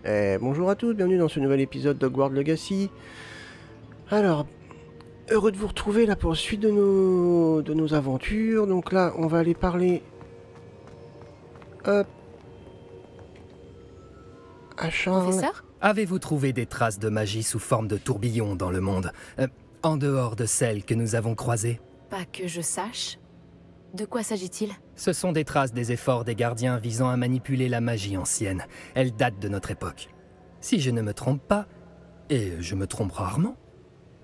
Bonjour à tous, bienvenue dans ce nouvel épisode d'Hogwarts Legacy. Alors, heureux de vous retrouver là pour la suite de nos aventures. Donc là, on va aller parler... Hop. À Charles. Professeur ? Avez-vous trouvé des traces de magie sous forme de tourbillon dans le monde, en dehors de celles que nous avons croisées? Pas que je sache. De quoi s'agit-il ? Ce sont des traces des efforts des gardiens visant à manipuler la magie ancienne. Elles datent de notre époque. Si je ne me trompe pas, et je me trompe rarement,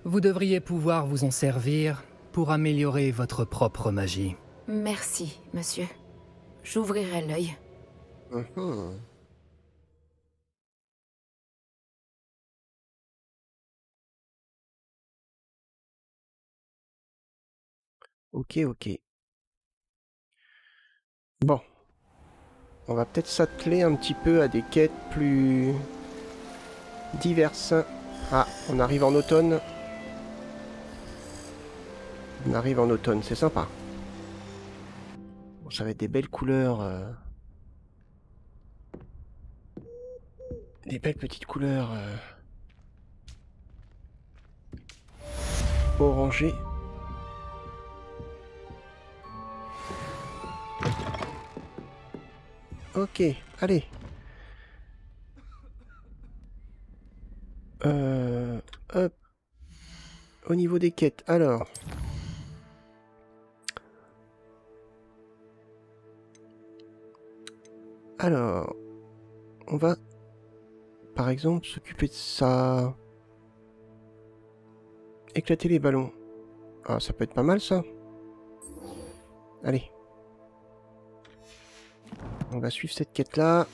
vous devriez pouvoir vous en servir pour améliorer votre propre magie. Merci, monsieur. J'ouvrirai l'œil. Mhm. Ok. Bon. On va peut-être s'atteler un petit peu à des quêtes plus... diverses. Ah, on arrive en automne. On arrive en automne, c'est sympa. Bon, ça va être des belles couleurs. Des belles petites couleurs. Orangées. Ok, allez. Hop. Au niveau des quêtes, alors. On va, par exemple, s'occuper de ça. Éclater les ballons. Ah, ça peut être pas mal, ça. Allez. On va suivre cette quête-là.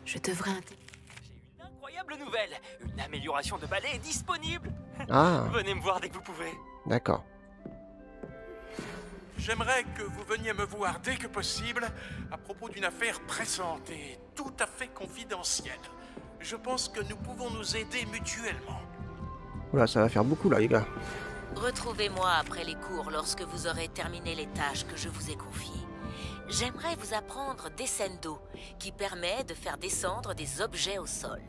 Je devrais... J'ai une incroyable nouvelle. Une amélioration de balai est disponible. Ah, Venez me voir dès que vous pouvez. d'accord. J'aimerais que vous veniez me voir dès que possible à propos d'une affaire pressante et tout à fait confidentielle. Je pense que nous pouvons nous aider mutuellement. Oula, ça va faire beaucoup, là, les gars. Retrouvez-moi après les cours lorsque vous aurez terminé les tâches que je vous ai confiées. J'aimerais vous apprendre Descendo, qui permet de faire descendre des objets au sol.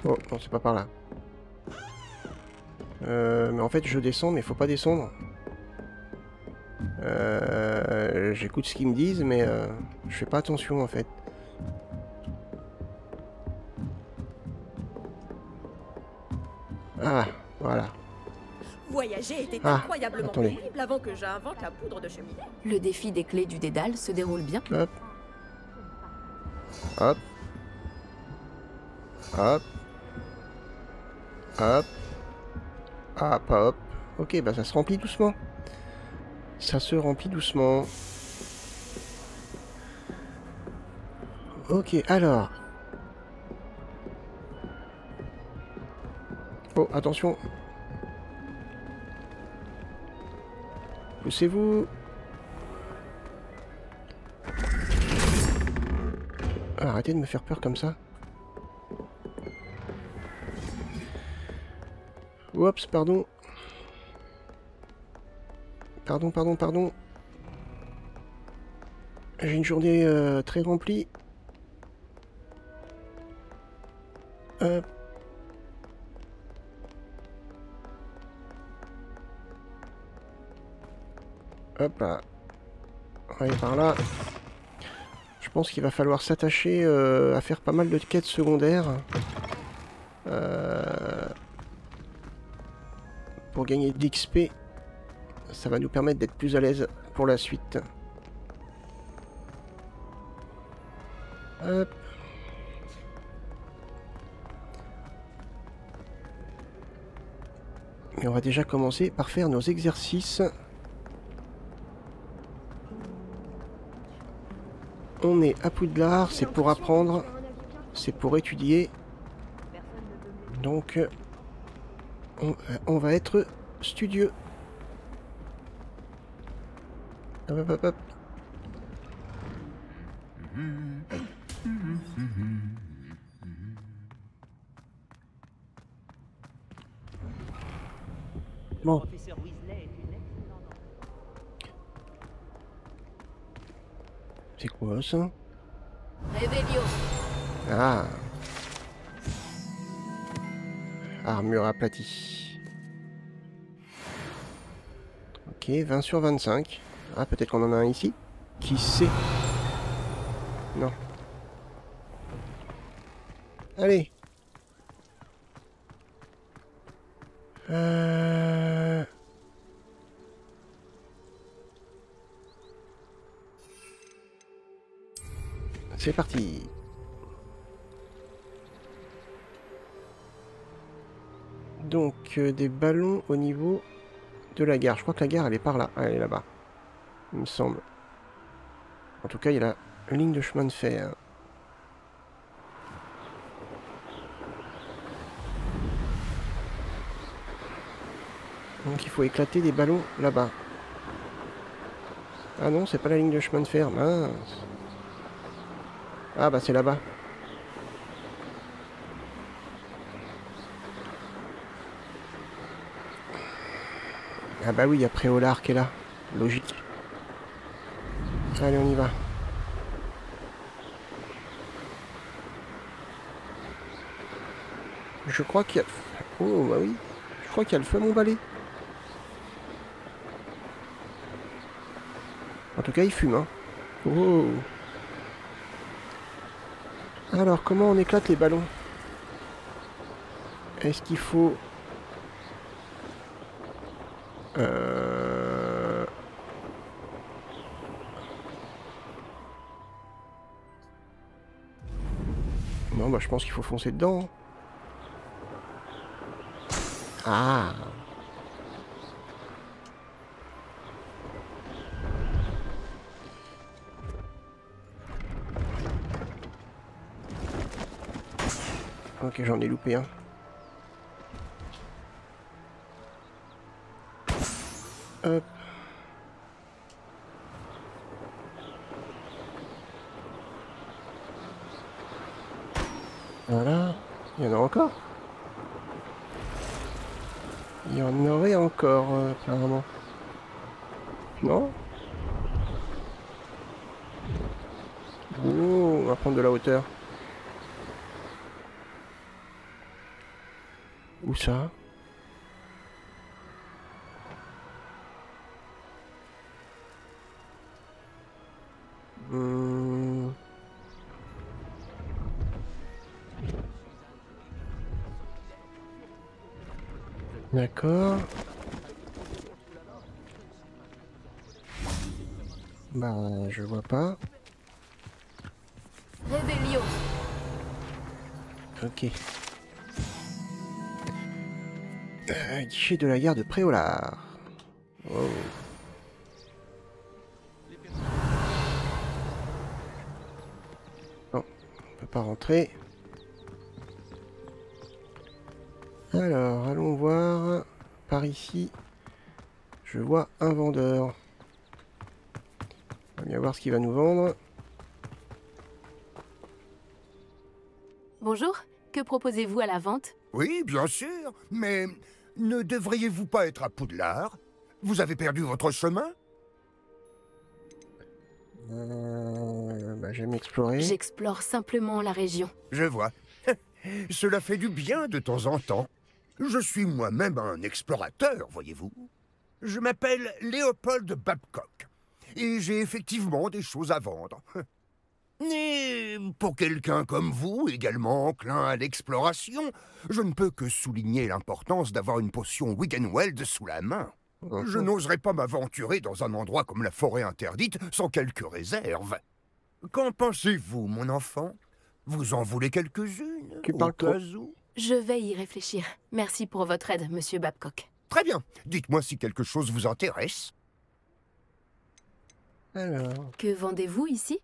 Oh, non, c'est pas par là. Mais en fait, je descends, mais faut pas descendre. J'écoute ce qu'ils me disent, mais je fais pas attention, en fait. Ah, voilà. Voyager était Ah, incroyablement attendez. pénible avant que j'invente la poudre de cheminée. Le défi des clés du dédale se déroule bien. Hop. Hop. Hop. Hop. Hop, hop. Ok, bah ça se remplit doucement. Ça se remplit doucement. Ok, alors. Oh, attention. Poussez-vous. Ah, arrêtez de me faire peur comme ça. Oups, pardon. Pardon. J'ai une journée très remplie. Hop. Hop là. Allez, par là. Je pense qu'il va falloir s'attacher à faire pas mal de quêtes secondaires. Pour gagner de l'XP. Ça va nous permettre d'être plus à l'aise pour la suite. Hop. Et on va déjà commencer par faire nos exercices. On est à Poudlard, c'est pour apprendre, c'est pour étudier. Donc, on va être studieux. Hop. Bon. C'est quoi ça? Réveillon. Ah. Armure aplatie. Ok, 20 sur 25. Ah, peut-être qu'on en a un ici. Qui sait? Non. Allez. C'est parti. Donc, des ballons au niveau de la gare. Je crois que la gare, elle est par là. Elle est là-bas. Il me semble. En tout cas, il y a la ligne de chemin de fer. Donc, il faut éclater des ballons là-bas. Ah non, c'est pas la ligne de chemin de fer. Mince. Ah bah, c'est là-bas. Ah bah oui, il y a Préolard qui est là. Logique. Allez, on y va. Je crois qu'il y a... Oh, bah oui. Je crois qu'il y a le feu à mon balai. En tout cas, il fume, hein. Oh. Alors, comment on éclate les ballons? Est-ce qu'il faut... Non, bah je pense qu'il faut foncer dedans. Ah. Ok, j'en ai loupé un. Hop. Voilà. Il y en a encore. Il y en aurait encore, apparemment. Non? Oh, on va prendre de la hauteur. Où ça? D'accord. Bah, je vois pas. Réveillon. Ok. Guichet de la gare de Préolard. Oh. Non, on peut pas rentrer. Alors, allons voir. Par ici, je vois un vendeur. On va bien voir ce qu'il va nous vendre. Bonjour, que proposez-vous à la vente? Oui, bien sûr, mais ne devriez-vous pas être à Poudlard? Vous avez perdu votre chemin? J'aime explorer. J'explore simplement la région. Je vois. Cela fait du bien de temps en temps. Je suis moi-même un explorateur, voyez-vous. Je m'appelle Léopold Babcock, et j'ai effectivement des choses à vendre. Et pour quelqu'un comme vous, également enclin à l'exploration, je ne peux que souligner l'importance d'avoir une potion Wiggenweld sous la main. Je n'oserais pas m'aventurer dans un endroit comme la forêt interdite sans quelques réserves. Qu'en pensez-vous, mon enfant? Vous en voulez quelques-unes, Tu au parles trop. cas où? Je vais y réfléchir. Merci pour votre aide, monsieur Babcock. Très bien. Dites-moi si quelque chose vous intéresse. Alors, Que vendez-vous ici?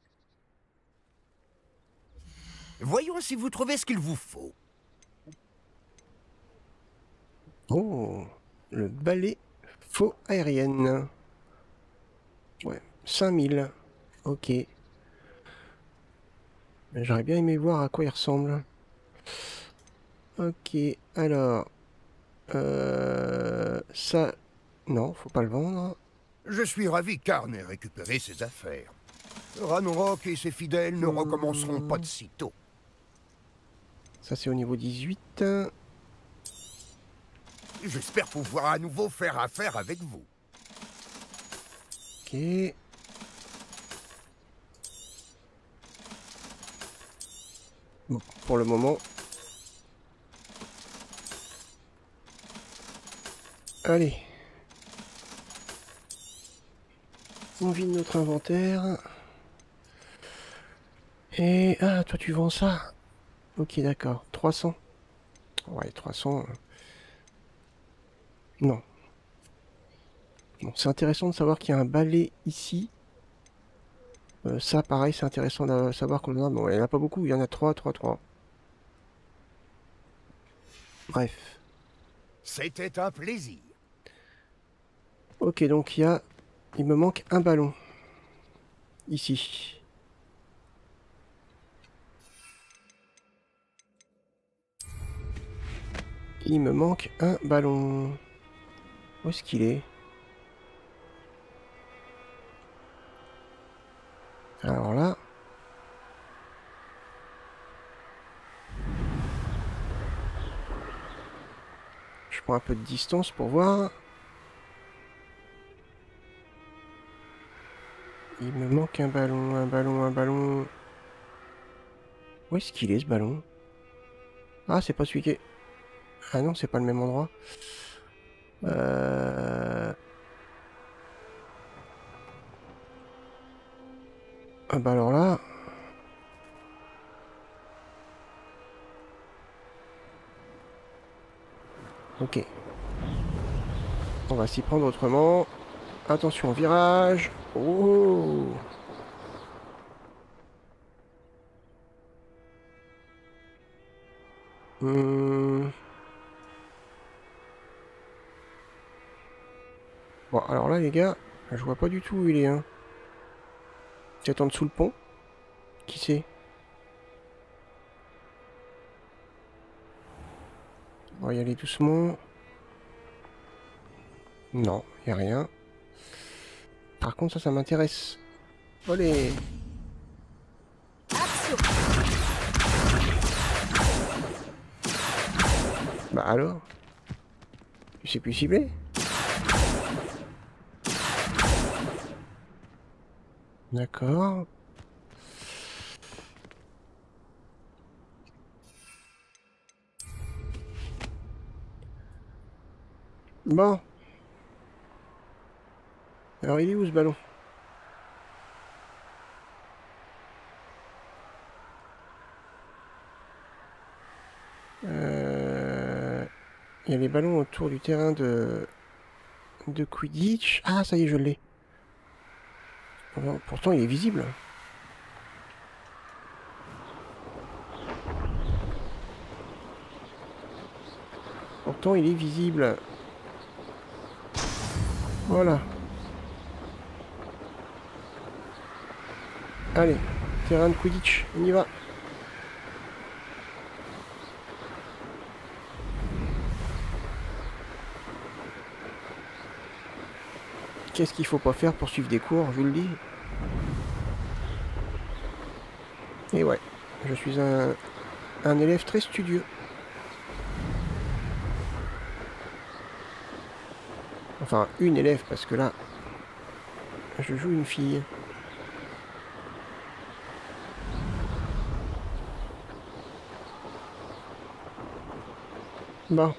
Voyons si vous trouvez ce qu'il vous faut. oh, le balai faux aérienne. Ouais, 5000. Ok. J'aurais bien aimé voir à quoi il ressemble. Ok, alors... ça... Non, faut pas le vendre. Je suis ravi qu'Arne ait récupéré ses affaires. Ranrock et ses fidèles ne recommenceront pas de sitôt. Ça, c'est au niveau 18. J'espère pouvoir à nouveau faire affaire avec vous. Ok. Bon, pour le moment. Allez. On vide notre inventaire. Et... Ah, toi tu vends ça. Ok, d'accord. 300. Ouais, 300. Non. Bon, c'est intéressant de savoir qu'il y a un balai ici. Ça, pareil, c'est intéressant de savoir qu'on en a. Bon, il n'y en a pas beaucoup, il y en a 3, 3, 3. Bref. C'était un plaisir. Ok, donc il y a... Il me manque un ballon. Ici. Il me manque un ballon. Où est-ce qu'il est? Alors là... Je prends un peu de distance pour voir. Il me manque un ballon, un ballon, un ballon. Où est-ce qu'il est ce ballon? Ah, c'est pas celui qui est... Ah non, c'est pas le même endroit. Ah bah alors là... Ok. On va s'y prendre autrement. Attention, virage. Oh! Bon, alors là, les gars, je vois pas du tout où il est, hein. Peut-être en dessous le pont? Qui sait? On va y aller doucement. Non, y a rien. Par contre, ça m'intéresse. Allez! Bah alors? Tu sais plus cibler? D'accord. Bon. Alors il est où ce ballon? Il y a les ballons autour du terrain de Quidditch. Ah, ça y est, je l'ai. Pourtant, il est visible. Pourtant, il est visible. Voilà. Allez, terrain de Quidditch, on y va. Qu'est-ce qu'il faut pas faire pour suivre des cours, je vous le dis. Et ouais, je suis un élève très studieux. Enfin, une élève, parce que là, je joue une fille. Bon.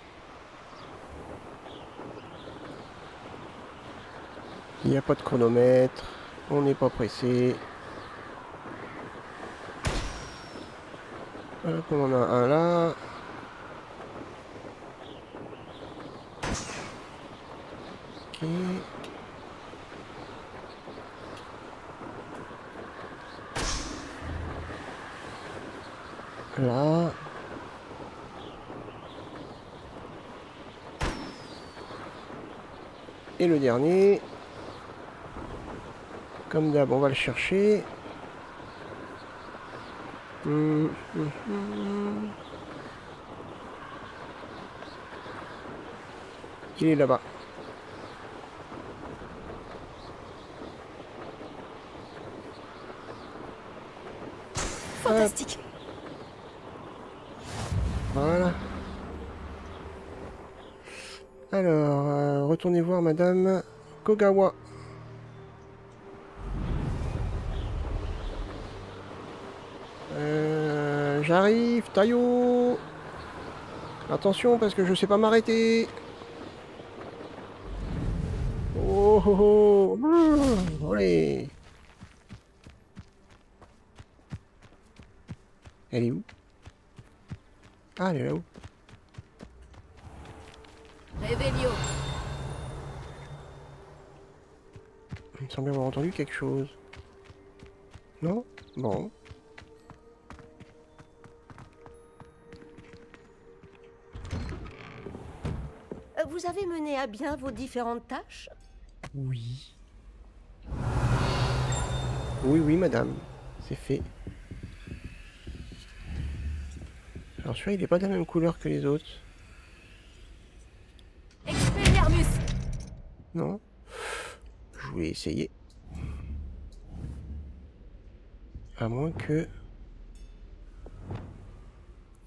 Il n'y a pas de chronomètre. On n'est pas pressé. Hop, on en a un là. Ok. Là. Et le dernier. Comme d'hab, on va le chercher. Il est là-bas. Fantastique. Voilà. Alors, retournez voir Madame Kogawa. J'arrive, Tayo. Attention parce que je sais pas m'arrêter. Oh oh oh. Allez. Elle est où? Ah, elle est là-haut. Réveillon. Il me semblait avoir entendu quelque chose. Non? Bon. Vous avez mené à bien vos différentes tâches? Oui. Oui, oui, madame. C'est fait. Alors celui-là, il n'est pas de la même couleur que les autres. Expelliarmus. Non. Je voulais essayer. À moins que...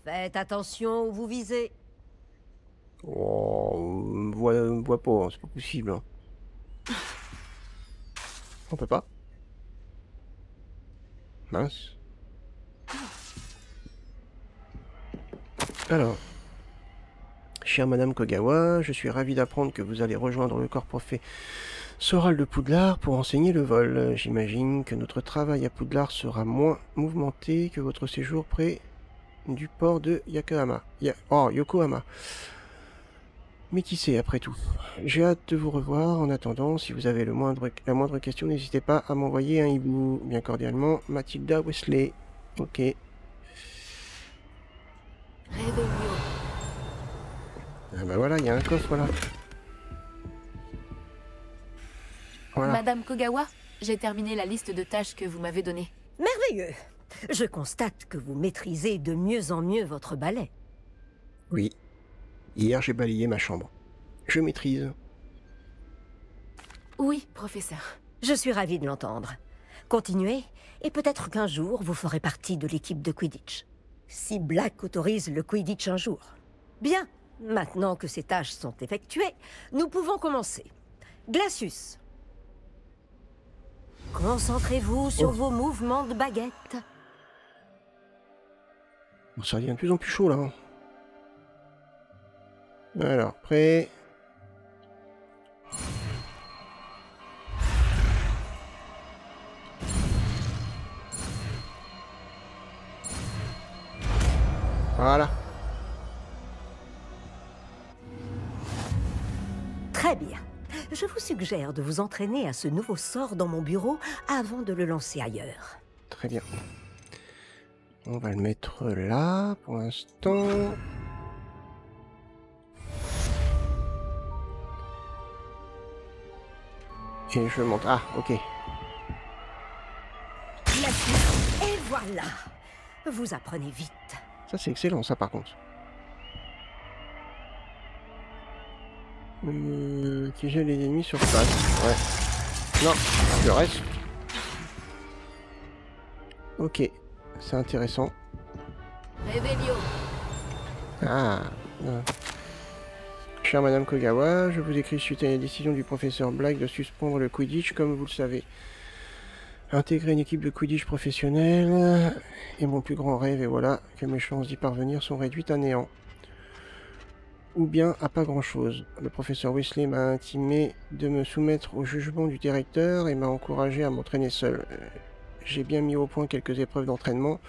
Faites attention où vous visez. Oh, on me voit pas, hein, c'est pas possible. Hein. On peut pas. Mince. Alors, chère Madame Kogawa, je suis ravi d'apprendre que vous allez rejoindre le corps professoral de Poudlard pour enseigner le vol. J'imagine que notre travail à Poudlard sera moins mouvementé que votre séjour près du port de Yokohama. Mais qui sait, après tout. J'ai hâte de vous revoir. En attendant, si vous avez la moindre question, n'hésitez pas à m'envoyer un hibou. Bien cordialement, Mathilda Wesley. Ok. Réveillon. Ah bah voilà, il y a un coffre là. Voilà. Madame Kogawa, j'ai terminé la liste de tâches que vous m'avez donnée. Merveilleux. Je constate que vous maîtrisez de mieux en mieux votre balai. Oui. Hier, j'ai balayé ma chambre. Je maîtrise. Oui, professeur. Je suis ravie de l'entendre. Continuez, et peut-être qu'un jour, vous ferez partie de l'équipe de Quidditch. Si Black autorise le Quidditch un jour. Bien, maintenant que ces tâches sont effectuées, nous pouvons commencer. Glacius. Concentrez-vous sur vos mouvements de baguette. Bon, ça devient de plus en plus chaud là. Hein. Alors, prêt. Voilà. Très bien. Je vous suggère de vous entraîner à ce nouveau sort dans mon bureau avant de le lancer ailleurs. Très bien. On va le mettre là pour l'instant. Et je monte. Ah, ok. Et voilà. Vous apprenez vite. Ça, c'est excellent, ça, par contre. Qui gèle les ennemis sur place. Ouais. Non, le reste. Ok. C'est intéressant. Réveillon. Ah. Chère Madame Kogawa, je vous écris suite à la décision du professeur Black de suspendre le Quidditch, comme vous le savez. Intégrer une équipe de Quidditch professionnelle est mon plus grand rêve, et voilà que mes chances d'y parvenir sont réduites à néant. Ou bien à pas grand-chose. Le professeur Weasley m'a intimé de me soumettre au jugement du directeur et m'a encouragé à m'entraîner seul. J'ai bien mis au point quelques épreuves d'entraînement,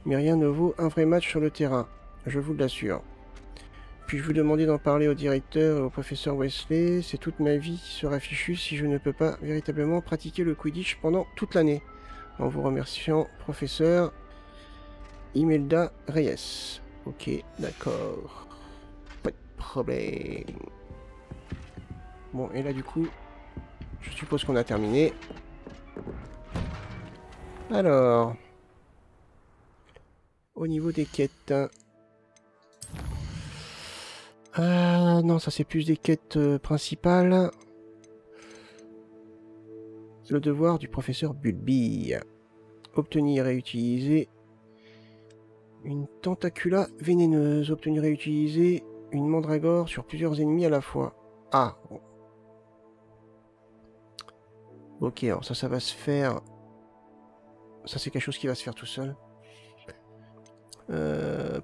mais rien ne vaut un vrai match sur le terrain, je vous l'assure. Puis-je vous demander d'en parler au directeur et au professeur Weasley? C'est toute ma vie qui sera fichue si je ne peux pas véritablement pratiquer le Quidditch pendant toute l'année. En vous remerciant, professeur Imelda Reyes. Ok, d'accord. Pas de problème. Bon, et là du coup, je suppose qu'on a terminé. Alors, au niveau des quêtes... Ah non, ça c'est plus des quêtes principales. Le devoir du professeur Bulby. Obtenir et utiliser Une tentacula vénéneuse. Obtenir et utiliser une mandragore sur plusieurs ennemis à la fois. Ah. Bon. Ok, alors ça va se faire... Ça, c'est quelque chose qui va se faire tout seul.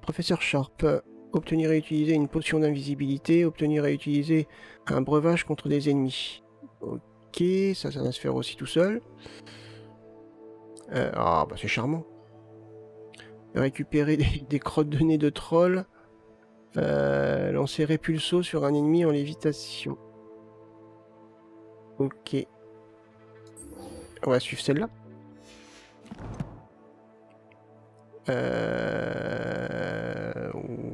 Professeur Sharp. Obtenir et utiliser une potion d'invisibilité. Obtenir et utiliser un breuvage contre des ennemis. Ok, ça va se faire aussi tout seul. Ah, bah c'est charmant. Récupérer des crottes de nez de troll. Lancer Répulso sur un ennemi en lévitation. Ok. On va suivre celle-là.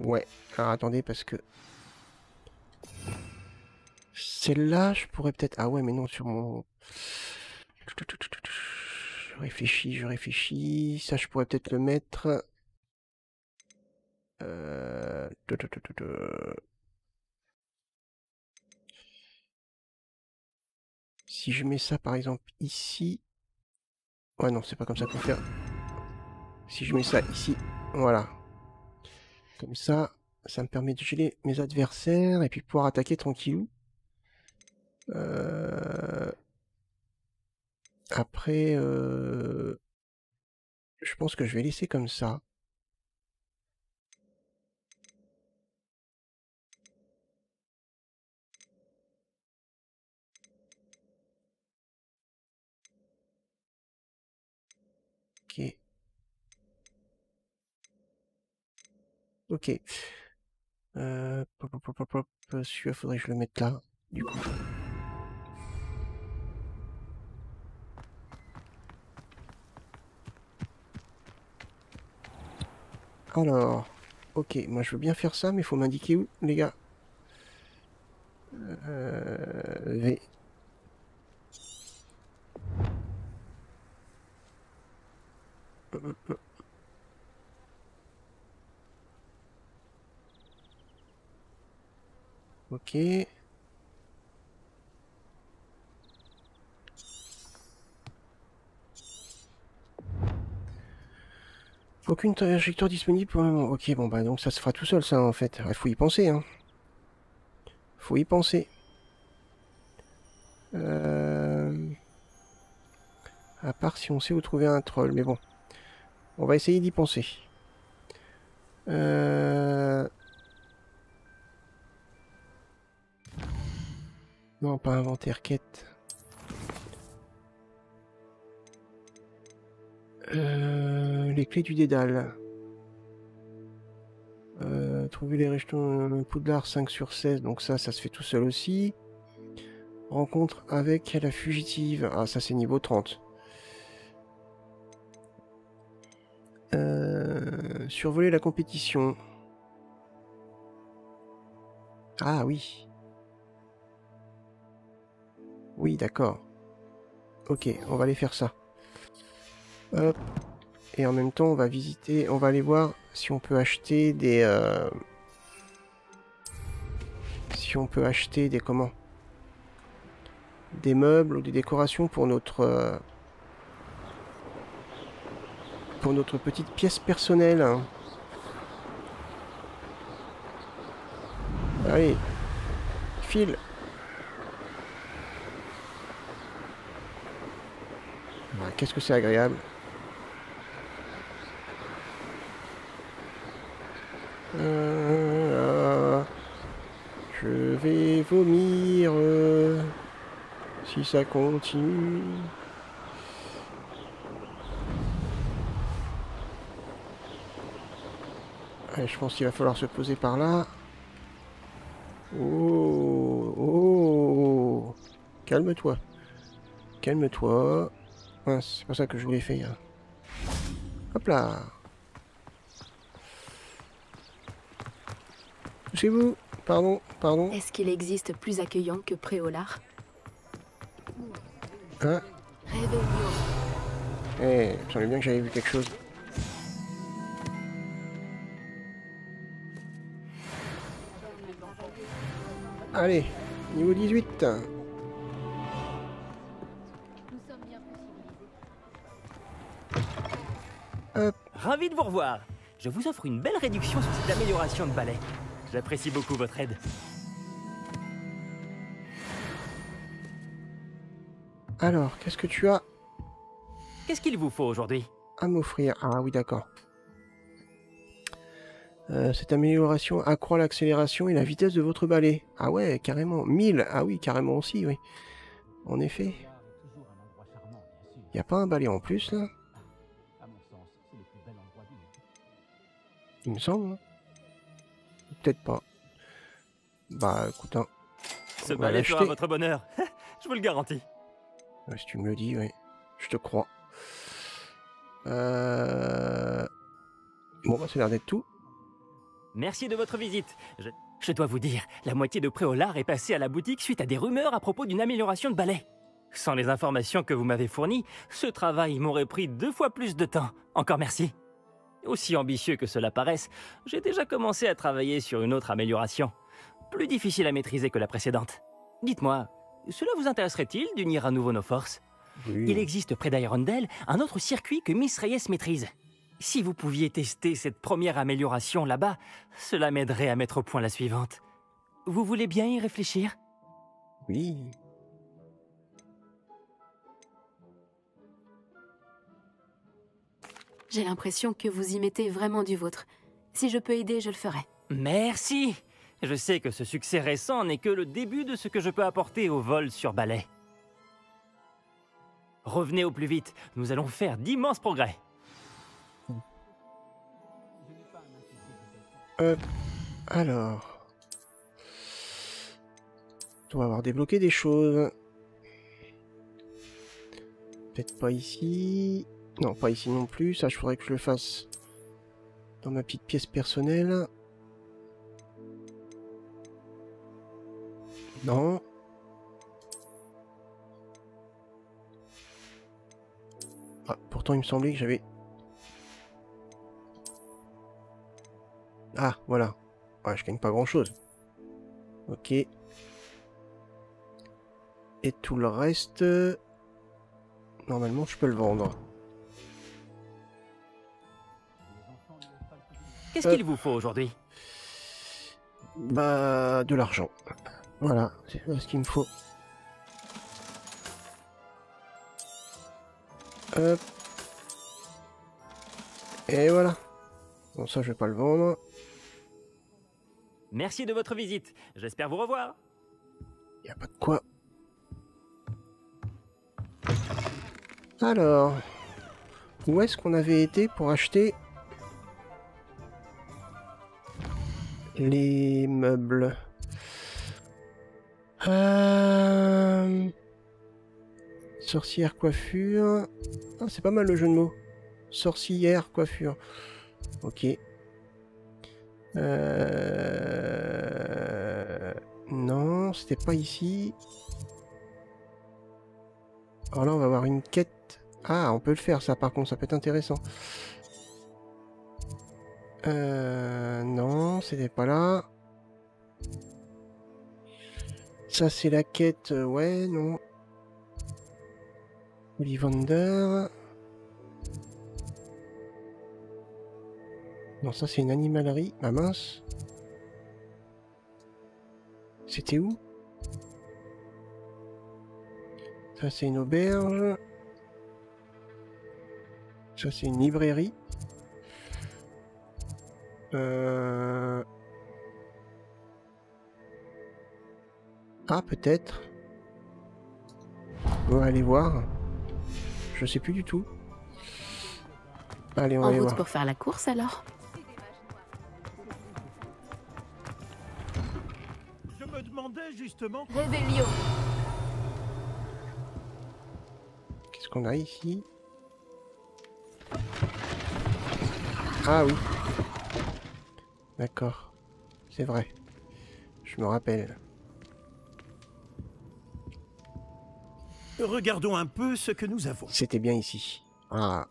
Ouais. Alors attendez, parce que... Celle-là, je pourrais peut-être... Ah ouais, mais non, sur mon... Je réfléchis. Ça, je pourrais peut-être le mettre... Si je mets ça, par exemple, ici... Ouais, non, c'est pas comme ça qu'on fait. Si je mets ça ici, voilà. Comme ça, ça me permet de geler mes adversaires et puis pouvoir attaquer tranquillou. Après, je pense que je vais laisser comme ça. Ok. Ok. Celui-là, faudrait que je le mette là, du coup. Alors, ok, moi je veux bien faire ça, mais il faut m'indiquer où, les gars. V. Ok. Aucune trajectoire disponible pour le moment. Ok, bon bah donc ça se fera tout seul ça en fait. Il faut y penser, hein. Faut y penser. À part si on sait où trouver un troll, mais bon. On va essayer d'y penser. Non, pas inventaire, quête. Les clés du dédale. Trouver les rejetons Poudlard 5 sur 16, donc ça se fait tout seul aussi. Rencontre avec la fugitive. Ah, ça c'est niveau 30. Survoler la compétition. Ah oui. Oui, d'accord. Ok, on va aller faire ça. Hop. Et en même temps, on va visiter, on va aller voir si on peut acheter des... Si on peut acheter des... Comment? Des meubles ou des décorations pour notre... pour notre petite pièce personnelle. Hein. Allez. File. Ah, qu'est-ce que c'est agréable. Je vais vomir si ça continue. Allez, je pense qu'il va falloir se poser par là. Oh, oh, calme-toi. Calme-toi. Ouais, c'est pas ça que je voulais faire. Hop là. Chez vous. Pardon, pardon. Est-ce qu'il existe plus accueillant que Préolard? Hein? Réveillon. Eh, il me semblait bien que j'avais vu quelque chose. Allez, niveau 18. Hop. Ravi de vous revoir. je vous offre une belle réduction sur cette amélioration de balai. J'apprécie beaucoup votre aide. Alors, qu'est-ce que tu as Qu'est-ce qu'il vous faut aujourd'hui? à m'offrir? Ah oui, d'accord. Cette amélioration accroît l'accélération et la vitesse de votre balai. Ah ouais, carrément. 1000. Ah oui, carrément aussi, oui. En effet. Y a pas un balai en plus, là? Il me semble. Hein. Peut-être pas. Bah, écoute, hein. Ce On va balai fera l'acheter. votre bonheur. Je vous le garantis. Ouais, si tu me le dis, oui. Je te crois. Bon, bah, ça a l'air d'être tout. Merci de votre visite. Je dois vous dire, la moitié de Préolard est passée à la boutique suite à des rumeurs à propos d'une amélioration de balai. Sans les informations que vous m'avez fournies, ce travail m'aurait pris 2 fois plus de temps. Encore merci. Aussi ambitieux que cela paraisse, j'ai déjà commencé à travailler sur une autre amélioration. Plus difficile à maîtriser que la précédente. Dites-moi, cela vous intéresserait-il d'unir à nouveau nos forces? Oui. Il existe près d'Irondale un autre circuit que Miss Reyes maîtrise. Si vous pouviez tester cette première amélioration là-bas, cela m'aiderait à mettre au point la suivante. Vous voulez bien y réfléchir? Oui. J'ai l'impression que vous y mettez vraiment du vôtre. Si je peux aider, je le ferai. Merci! Je sais que ce succès récent n'est que le début de ce que je peux apporter au vol sur balai. Revenez au plus vite, nous allons faire d'immenses progrès. Alors. On va avoir débloqué des choses. Peut-être pas ici. Non, pas ici non plus. Ça, je faudrait que je le fasse dans ma petite pièce personnelle. Non. Ah, pourtant, il me semblait que j'avais... Ah, voilà. Ouais, je gagne pas grand-chose. Ok. Et tout le reste... Normalement, je peux le vendre. Qu'est-ce qu'il vous faut aujourd'hui? Bah, de l'argent. Voilà, c'est ce qu'il me faut. Hop. Et voilà. Bon, ça, je vais pas le vendre. Merci de votre visite. J'espère vous revoir. Y a pas de quoi. Alors, où est-ce qu'on avait été pour acheter les meubles? Sorcière coiffure. Ah, c'est pas mal le jeu de mots. Sorcière coiffure. Ok. Non, c'était pas ici. Alors là, on va avoir une quête. Ah, on peut le faire, ça, par contre, ça peut être intéressant. Non, c'était pas là. Ça, c'est la quête, ouais, non. Ollivander. Non, ça, c'est une animalerie. Ah, mince. C'était où? Ça, c'est une auberge. Ça, c'est une librairie. Ah, peut-être. On va aller voir. Je sais plus du tout. Allez, on va En aller route voir. pour faire la course alors? Je me demandais justement... Réveillon. Qu'est-ce qu'on a ici? Ah oui. D'accord. C'est vrai. Je me rappelle. Regardons un peu ce que nous avons. C'était bien ici. Ah.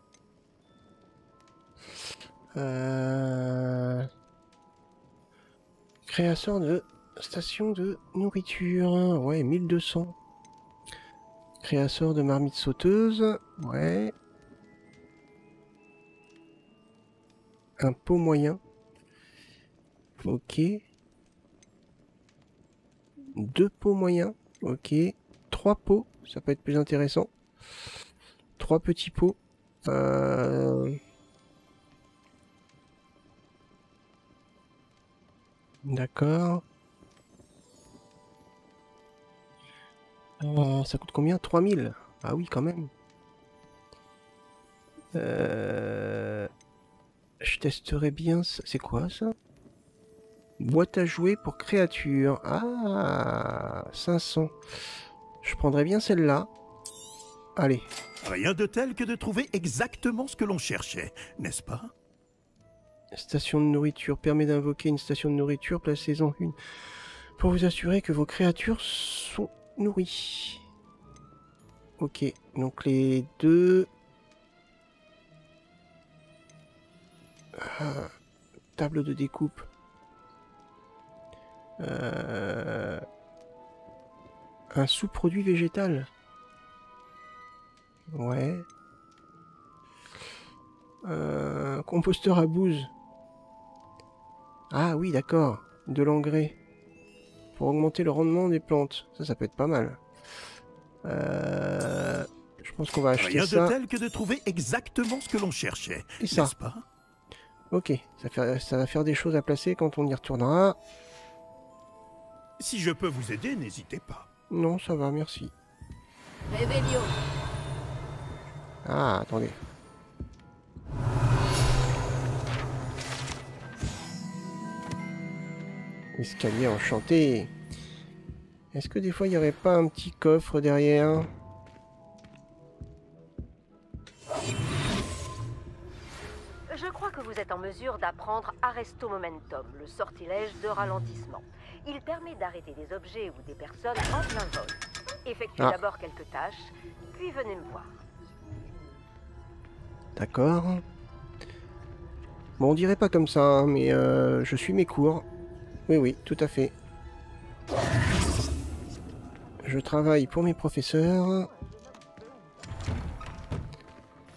Créateur de station de nourriture. Ouais, 1200. Créateur de marmite sauteuse. Ouais. Un pot moyen. Ok. 2 pots moyens. Ok. 3 pots. Ça peut être plus intéressant. 3 petits pots. D'accord. Ça coûte combien? 3000. Ah oui, quand même. Je testerai bien... C'est quoi, ça? Boîte à jouer pour créatures. Ah, 500. Je prendrais bien celle-là. Allez. Rien de tel que de trouver exactement ce que l'on cherchait, n'est-ce pas? Station de nourriture. Permet d'invoquer une station de nourriture. Placez-en une. Pour vous assurer que vos créatures sont nourries. Ok. Donc les deux... table de découpe. Un sous-produit végétal. Ouais. Composteur à bouse. Ah oui, d'accord. De l'engrais. Pour augmenter le rendement des plantes. Ça peut être pas mal. Je pense qu'on va acheter ça. Rien de tel que de trouver exactement ce que l'on cherchait, n'est-ce pas? Ok, ça va faire des choses à placer quand on y retournera. Si je peux vous aider, n'hésitez pas. Non, ça va, merci. Réveillon. Ah, attendez. Escalier enchanté. Est-ce que des fois il n'y aurait pas un petit coffre derrière? Je crois que vous êtes en mesure d'apprendre Arresto Momentum, le sortilège de ralentissement. Il permet d'arrêter des objets ou des personnes en plein vol. Effectuez d'abord quelques tâches, puis venez me voir. D'accord. Bon, on dirait pas comme ça, hein, mais je suis mes cours. Oui, oui, tout à fait. Je travaille pour mes professeurs.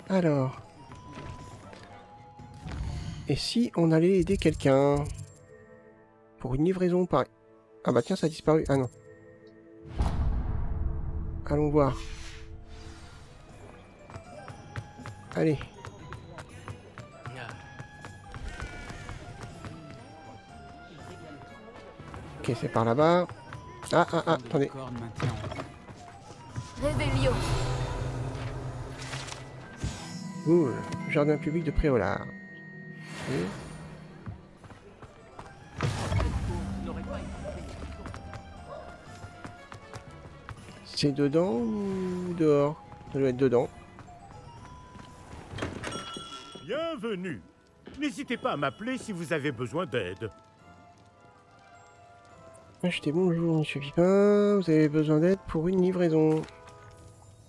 Alors... Et si on allait aider quelqu'un? Pour une livraison par... Ah bah tiens, ça a disparu. Ah non. Allons voir. Allez. Ok, c'est par là-bas. Ah, attendez. Réveillon. Ouh, jardin public de Préolard. C'est dedans ou dehors? Ça doit être dedans. Bienvenue. N'hésitez pas à m'appeler si vous avez besoin d'aide. Achetez bonjour, monsieur Pipin. Vous avez besoin d'aide pour une livraison.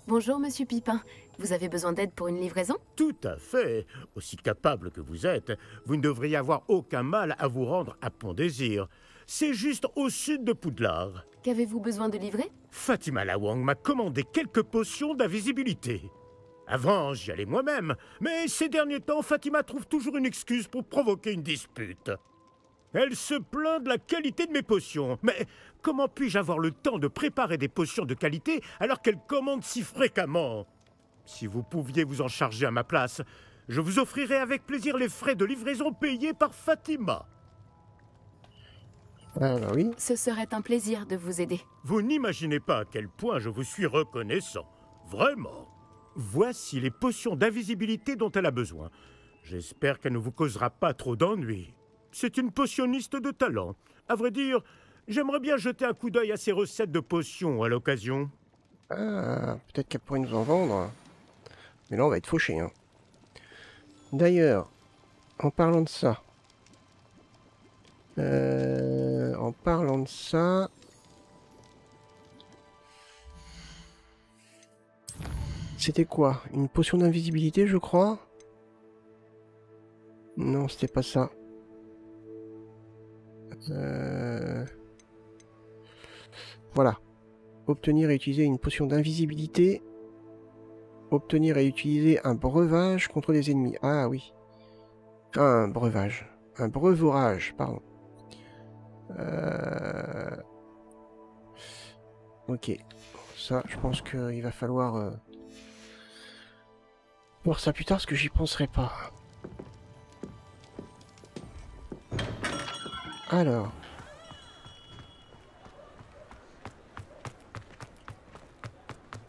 Bonjour, monsieur Pipin. Vous avez besoin d'aide pour une livraison? Tout à fait. Aussi capable que vous êtes, vous ne devriez avoir aucun mal à vous rendre à Pont-Désir. C'est juste au sud de Poudlard. Qu'avez-vous besoin de livrer? Fatima Lawang m'a commandé quelques potions d'invisibilité. Avant, j'y allais moi-même, mais ces derniers temps, Fatima trouve toujours une excuse pour provoquer une dispute. Elle se plaint de la qualité de mes potions. Mais comment puis-je avoir le temps de préparer des potions de qualité alors qu'elle commande si fréquemment? Si vous pouviez vous en charger à ma place, je vous offrirais avec plaisir les frais de livraison payés par Fatima. Ah bah oui. Ce serait un plaisir de vous aider. Vous n'imaginez pas à quel point je vous suis reconnaissant. Vraiment. Voici les potions d'invisibilité dont elle a besoin. J'espère qu'elle ne vous causera pas trop d'ennuis. C'est une potionniste de talent. À vrai dire, j'aimerais bien jeter un coup d'œil à ses recettes de potions à l'occasion. Ah, peut-être qu'elle pourrait nous en vendre. Mais là, on va être fauché, hein. D'ailleurs, en parlant de ça... C'était quoi? Une potion d'invisibilité, je crois? Non, c'était pas ça. Voilà. Obtenir et utiliser une potion d'invisibilité. Obtenir et utiliser un breuvage contre les ennemis. Ah oui. Ah, un breuvage. Un breuvorage, pardon. Ok. Ça, je pense qu'il va falloir voir ça plus tard, parce que j'y penserai pas. Alors.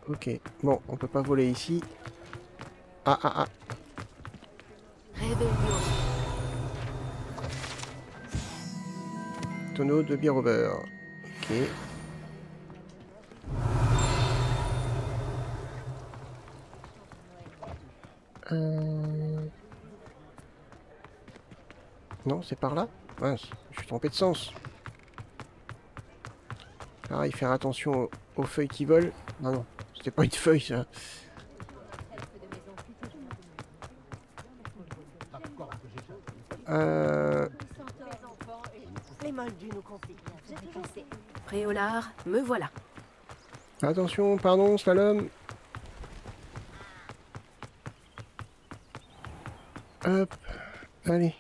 Ok. Bon, on peut pas voler ici. Ah, ah, ah. Tonneau de bière au beurre. Ok. Non, c'est par là? Mince, je suis trompé de sens. Ah, il faire attention aux feuilles qui volent. Non, non, c'était pas une feuille, ça. Préolard, me voilà. Attention, pardon, slalom. Hop, allez.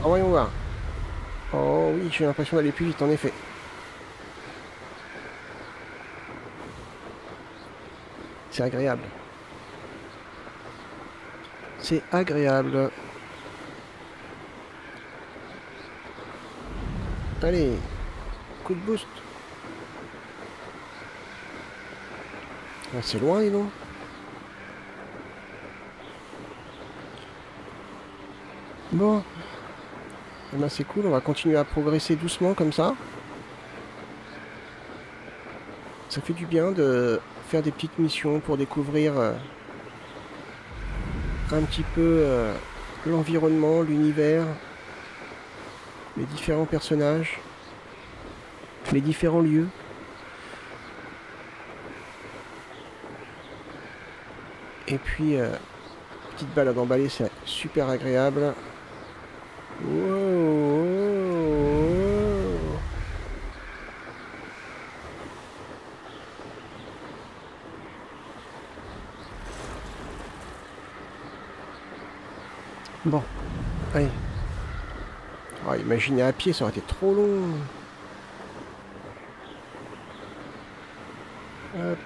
Ah, voyons voir. Oh oui, j'ai l'impression d'aller plus vite, en effet. C'est agréable. C'est agréable. Allez, coup de boost. Ah, c'est loin, dis donc. Bon. Eh ben, c'est cool, on va continuer à progresser doucement comme ça. Ça fait du bien de faire des petites missions pour découvrir un petit peu l'environnement, l'univers, les différents personnages, les différents lieux. Et puis, petite balade emballée, c'est super agréable. Wow. Bon, allez. Oh, imaginez à pied, ça aurait été trop long. Hop.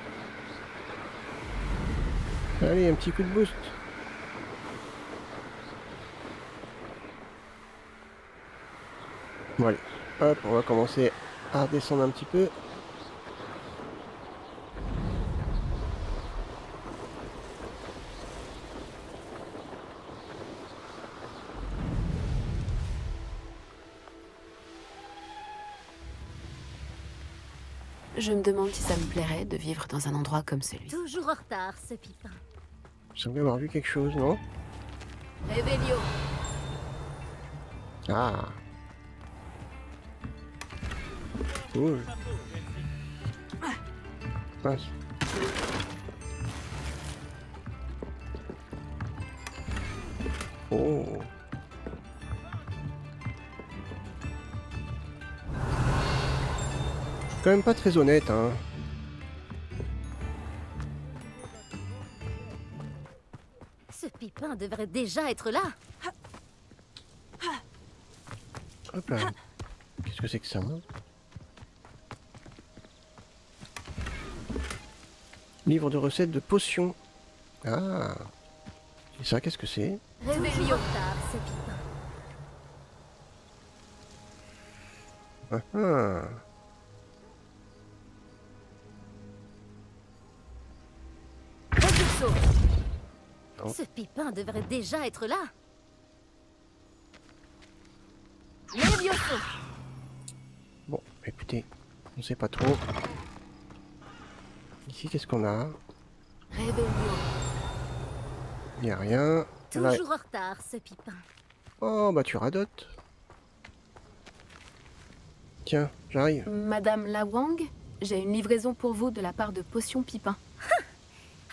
Allez, un petit coup de boost. Bon, allez. Hop, on va commencer à redescendre un petit peu. Je me demande si ça me plairait de vivre dans un endroit comme celui. Toujours en retard, ce pipin. Je semble avoir vu quelque chose, non? Revelio. Ah. Cool. Mince. Oh. Quand même pas très honnête, hein. Ce pipin devrait déjà être là. Hop là. Qu'est-ce que c'est que ça, hein? Livre de recettes de potions. Ah. Et ça, qu'est-ce que c'est? Revelio. Ce pipin. Ah ah. Oh. Ce pipin devrait déjà être là. Levioso. Bon, écoutez, on sait pas trop. Ici, qu'est-ce qu'on a? Revelio. Il n'y a rien. Là... Toujours en retard, ce pipin. Oh, bah tu radotes. Tiens, j'arrive. Madame Lawang, j'ai une livraison pour vous de la part de Potion Pipin.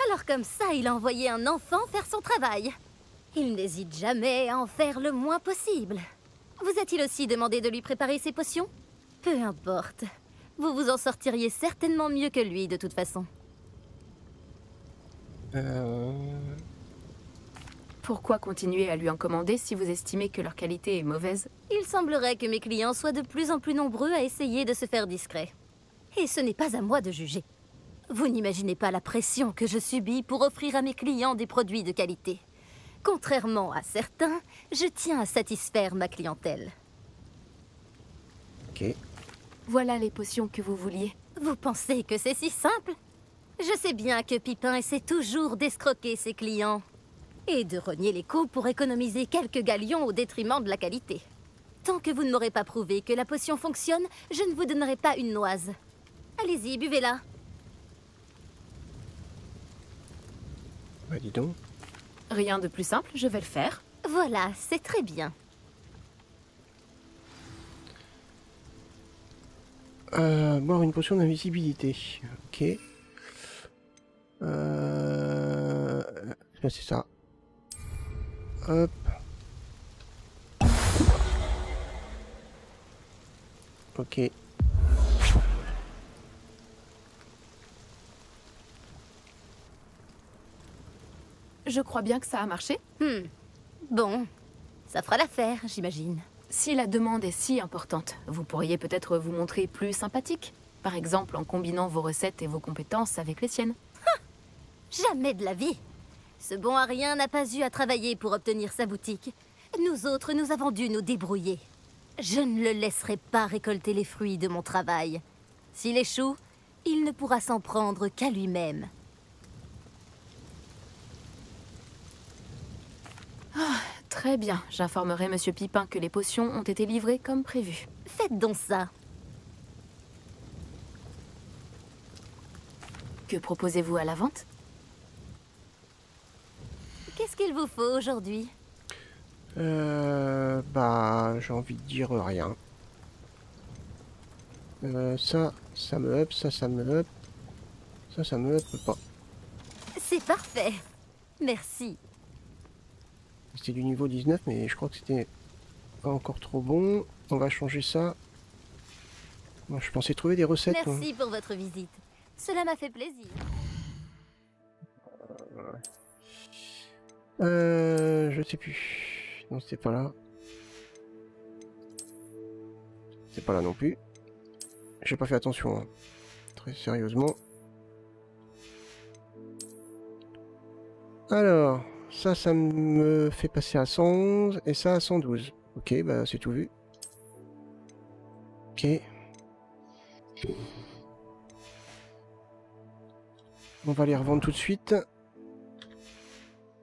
Alors comme ça, il a envoyé un enfant faire son travail. Il n'hésite jamais à en faire le moins possible. Vous a-t-il aussi demandé de lui préparer ses potions? Peu importe. Vous vous en sortiriez certainement mieux que lui, de toute façon. Pourquoi continuer à lui en commander si vous estimez que leur qualité est mauvaise? Il semblerait que mes clients soient de plus en plus nombreux à essayer de se faire discrets. Et ce n'est pas à moi de juger. Vous n'imaginez pas la pression que je subis pour offrir à mes clients des produits de qualité. Contrairement à certains, je tiens à satisfaire ma clientèle. Ok. Voilà les potions que vous vouliez. Vous pensez que c'est si simple? Je sais bien que Pipin essaie toujours d'escroquer ses clients. Et de rogner les coûts pour économiser quelques galions au détriment de la qualité. Tant que vous ne m'aurez pas prouvé que la potion fonctionne, je ne vous donnerai pas une noise. Allez-y, buvez-la. Bah dis donc. Rien de plus simple, je vais le faire. Voilà, c'est très bien. Boire une potion d'invisibilité. Ok. C'est ça. Hop. Ok. Je crois bien que ça a marché. Bon, ça fera l'affaire, j'imagine. Si la demande est si importante, vous pourriez peut-être vous montrer plus sympathique. Par exemple, en combinant vos recettes et vos compétences avec les siennes. Jamais de la vie. Ce bon à rien n'a pas eu à travailler pour obtenir sa boutique. Nous autres, nous avons dû nous débrouiller. Je ne le laisserai pas récolter les fruits de mon travail. S'il échoue, il ne pourra s'en prendre qu'à lui-même. Très bien, j'informerai Monsieur Pipin que les potions ont été livrées comme prévu. Faites donc ça. Que proposez-vous à la vente? Qu'est-ce qu'il vous faut aujourd'hui? Bah, j'ai envie de dire rien. Ça me up, ça me up. Ça me up pas. C'est parfait. Merci. C'était du niveau 19, mais je crois que c'était pas encore trop bon. On va changer ça. Moi, je pensais trouver des recettes. Merci pour votre visite. Cela m'a fait plaisir. Je sais plus. Non, c'était pas là. C'est pas là non plus. J'ai pas fait attention, hein. Très sérieusement. Alors, ça me fait passer à 111 et ça à 112. Ok, bah c'est tout vu. Ok. On va les revendre tout de suite.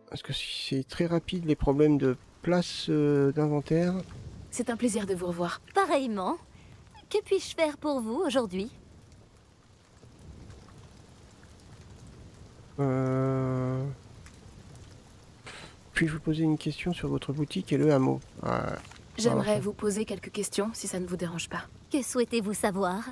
Parce que c'est très rapide les problèmes de place d'inventaire. C'est un plaisir de vous revoir. Pareillement. Que puis-je faire pour vous aujourd'hui? Puis-je vous poser une question sur votre boutique et le hameau? J'aimerais vous poser quelques questions, si ça ne vous dérange pas. Que souhaitez-vous savoir?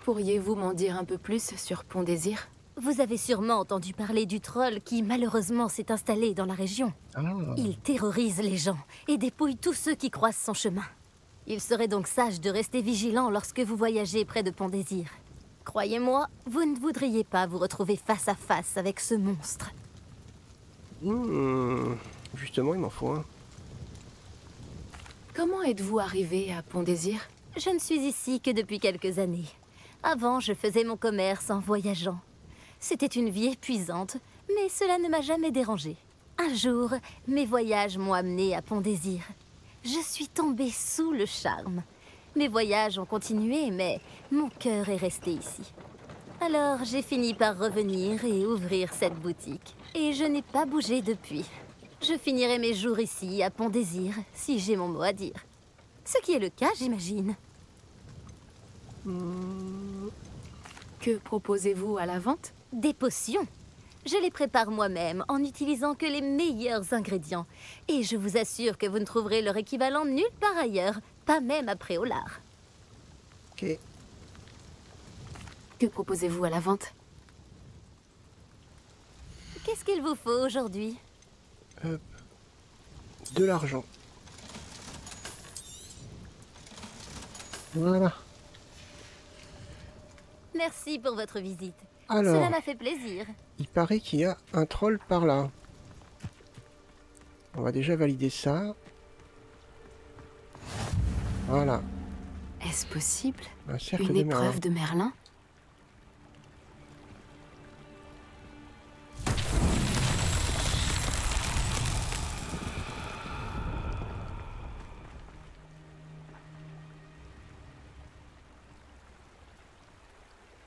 Pourriez-vous m'en dire un peu plus sur Pont Désir? Vous avez sûrement entendu parler du troll qui malheureusement s'est installé dans la région. Il terrorise les gens et dépouille tous ceux qui croisent son chemin. Il serait donc sage de rester vigilant lorsque vous voyagez près de Pont Désir. Croyez-moi, vous ne voudriez pas vous retrouver face à face avec ce monstre. Justement, il m'en faut un. Comment êtes-vous arrivé à Pont Désir? Je ne suis ici que depuis quelques années. Avant, je faisais mon commerce en voyageant. C'était une vie épuisante, mais cela ne m'a jamais dérangée. Un jour, mes voyages m'ont amené à Pont Désir. Je suis tombée sous le charme. Mes voyages ont continué, mais mon cœur est resté ici. Alors, j'ai fini par revenir et ouvrir cette boutique. Et je n'ai pas bougé depuis. Je finirai mes jours ici, à Pont Désir, si j'ai mon mot à dire. Ce qui est le cas, j'imagine. Que proposez-vous à la vente? Des potions. Je les prépare moi-même en n'utilisant que les meilleurs ingrédients. Et je vous assure que vous ne trouverez leur équivalent nulle part ailleurs, pas même à Préolard. Ok. Que proposez-vous à la vente? Qu'est-ce qu'il vous faut aujourd'hui? De l'argent. Voilà. Merci pour votre visite. Alors, Cela m'a fait plaisir. il paraît qu'il y a un troll par là. On va déjà valider ça. Voilà. Est-ce possible? Un cercle Une de Merlin. épreuve de Merlin?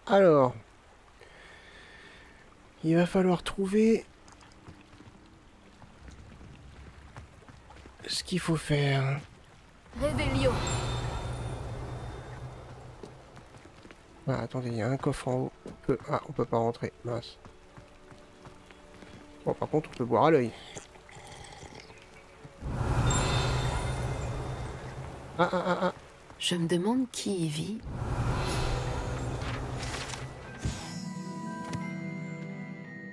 Alors, il va falloir trouver ce qu'il faut faire. Révélio. Ah, attendez, il y a un coffre en haut. On peut pas rentrer. Mince. Bon, par contre, on peut boire à l'œil. Ah. Je me demande qui y vit.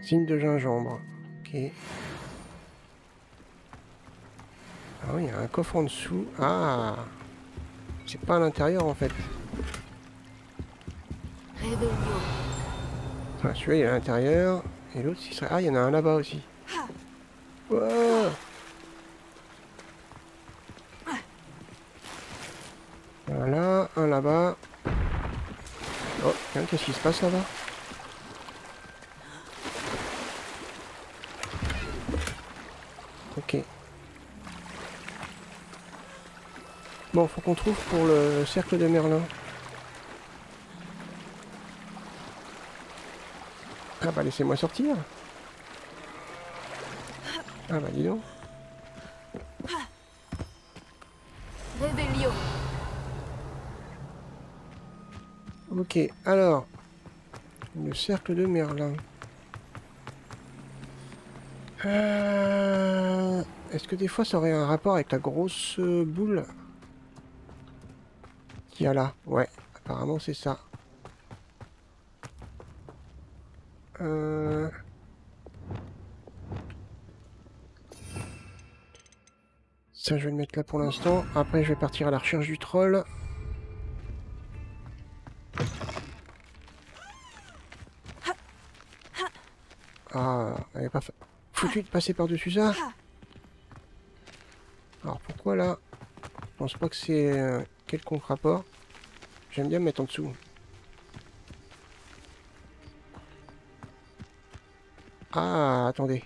Signe de gingembre. Ok. Ah oui, il y a un coffre en dessous. Ah. C'est pas à l'intérieur en fait. Révélio. Ah, celui-là il est à l'intérieur. Et l'autre, il serait... Ah, il y en a un là-bas aussi. Wow. Voilà, un là-bas. Oh, tiens, qu'est-ce qui se passe là-bas? Ok. Bon, faut qu'on trouve pour le cercle de Merlin. Ah bah laissez-moi sortir. Ah bah dis donc. Révélio. Ok, alors. Le cercle de Merlin. Est-ce que des fois ça aurait un rapport avec la grosse boule qu'il y a là? Ouais, apparemment c'est ça. Ça je vais le mettre là pour l'instant. Après je vais partir à la recherche du troll. Ah, elle est pas foutu de passer par-dessus ça. Alors pourquoi là? Je pense pas que c'est quelconque rapport. J'aime bien me mettre en dessous. Ah, attendez.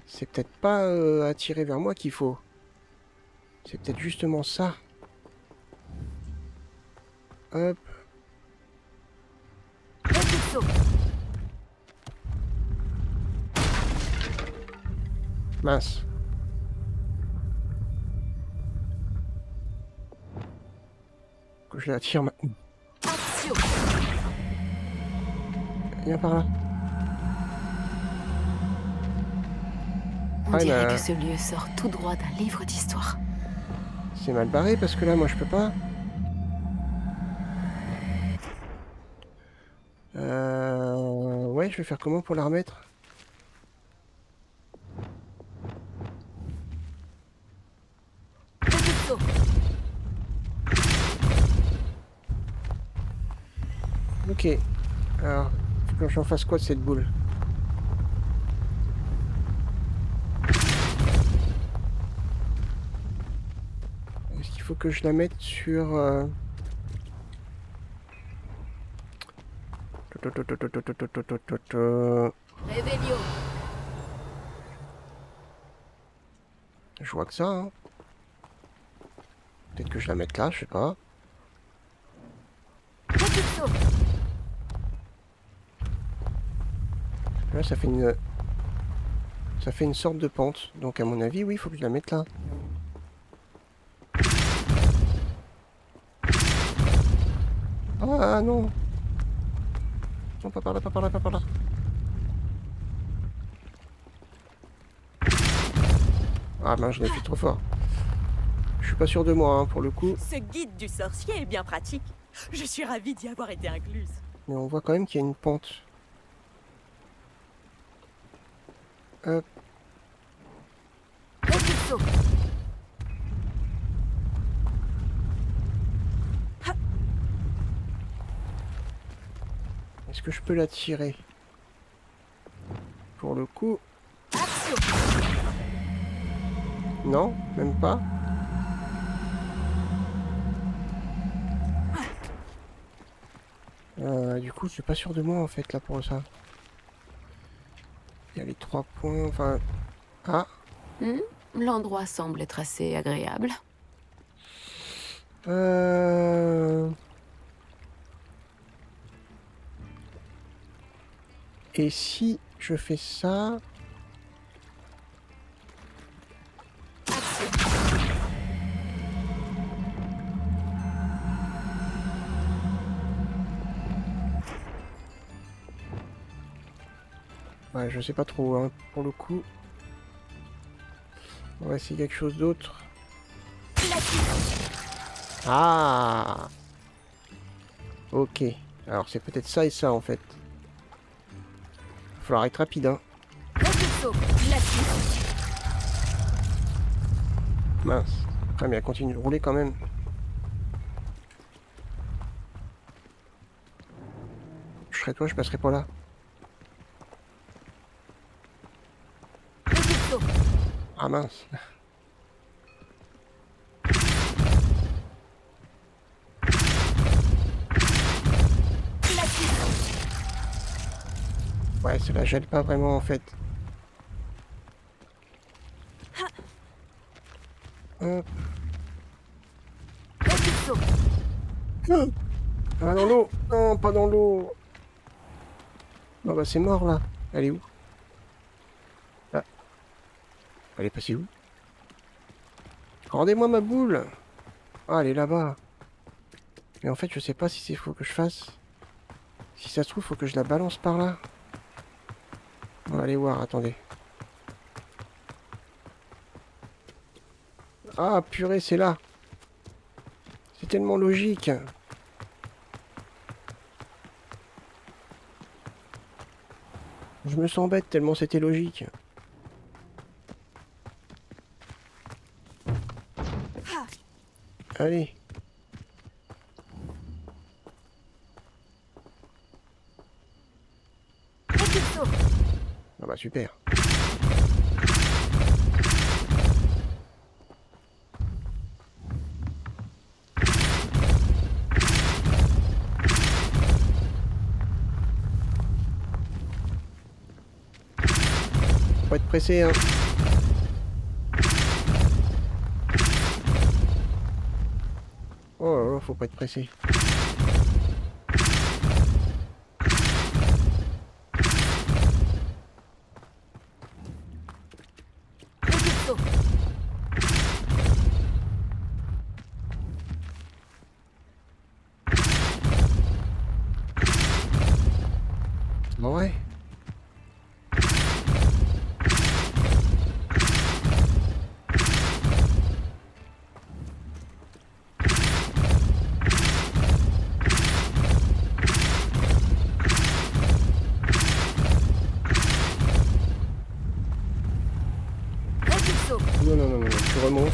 C'est peut-être pas attirer vers moi qu'il faut. C'est peut-être justement ça. Hop. Mince. Que je l'attire maintenant. Viens par là. On dirait que ce lieu sort tout droit d'un livre d'histoire. C'est mal barré parce que là, moi, je peux pas. Ouais, je vais faire comment pour la remettre? Ok. Alors, faut que j'en fasse quoi de cette boule? Est-ce qu'il faut que je la mette sur... Révélio. Je vois que ça, hein. Peut-être que je la mette là, je sais pas. Là, ça fait une sorte de pente. Donc, à mon avis, oui, il faut que je la mette là. Ah non! Non, pas par là, pas par là, pas par là. Ah ben, je l'ai fait trop fort. Je suis pas sûr de moi, hein, pour le coup. Ce guide du sorcier est bien pratique. Je suis ravie d'y avoir été incluse. Mais on voit quand même qu'il y a une pente. Hop. est-ce que je peux la tirer? Pour le coup... Non, même pas. Du coup, je suis pas sûr de moi en fait là pour ça. Il y a les 3 points, enfin... Ah. L'endroit semble être assez agréable. Et si je fais ça... Ouais, je sais pas trop, hein, pour le coup. On va essayer quelque chose d'autre. Ah! Ok. Alors c'est peut-être ça et ça en fait. Il va falloir être rapide, hein. Mince. Ah mais elle continue de rouler quand même. Je serais toi, je passerai pas là. Ah mince. Ouais, cela gèle pas vraiment en fait. Hop. Ah, dans l'eau. Non, pas dans l'eau. Non, bah c'est mort là. Elle est où? Ah. Elle est passée où? Rendez-moi ma boule. Ah, elle est là-bas. Mais en fait, je sais pas si c'est faut que je fasse. Si ça se trouve, faut que je la balance par là. On va aller voir, attendez. Ah, purée, c'est là. C'est tellement logique. Je me sens bête tellement c'était logique. Allez. Ah bah super. Faut être pressé, hein. Oh là là, faut pas être pressé. Bon ouais. Non, non, non, non, tu remontes.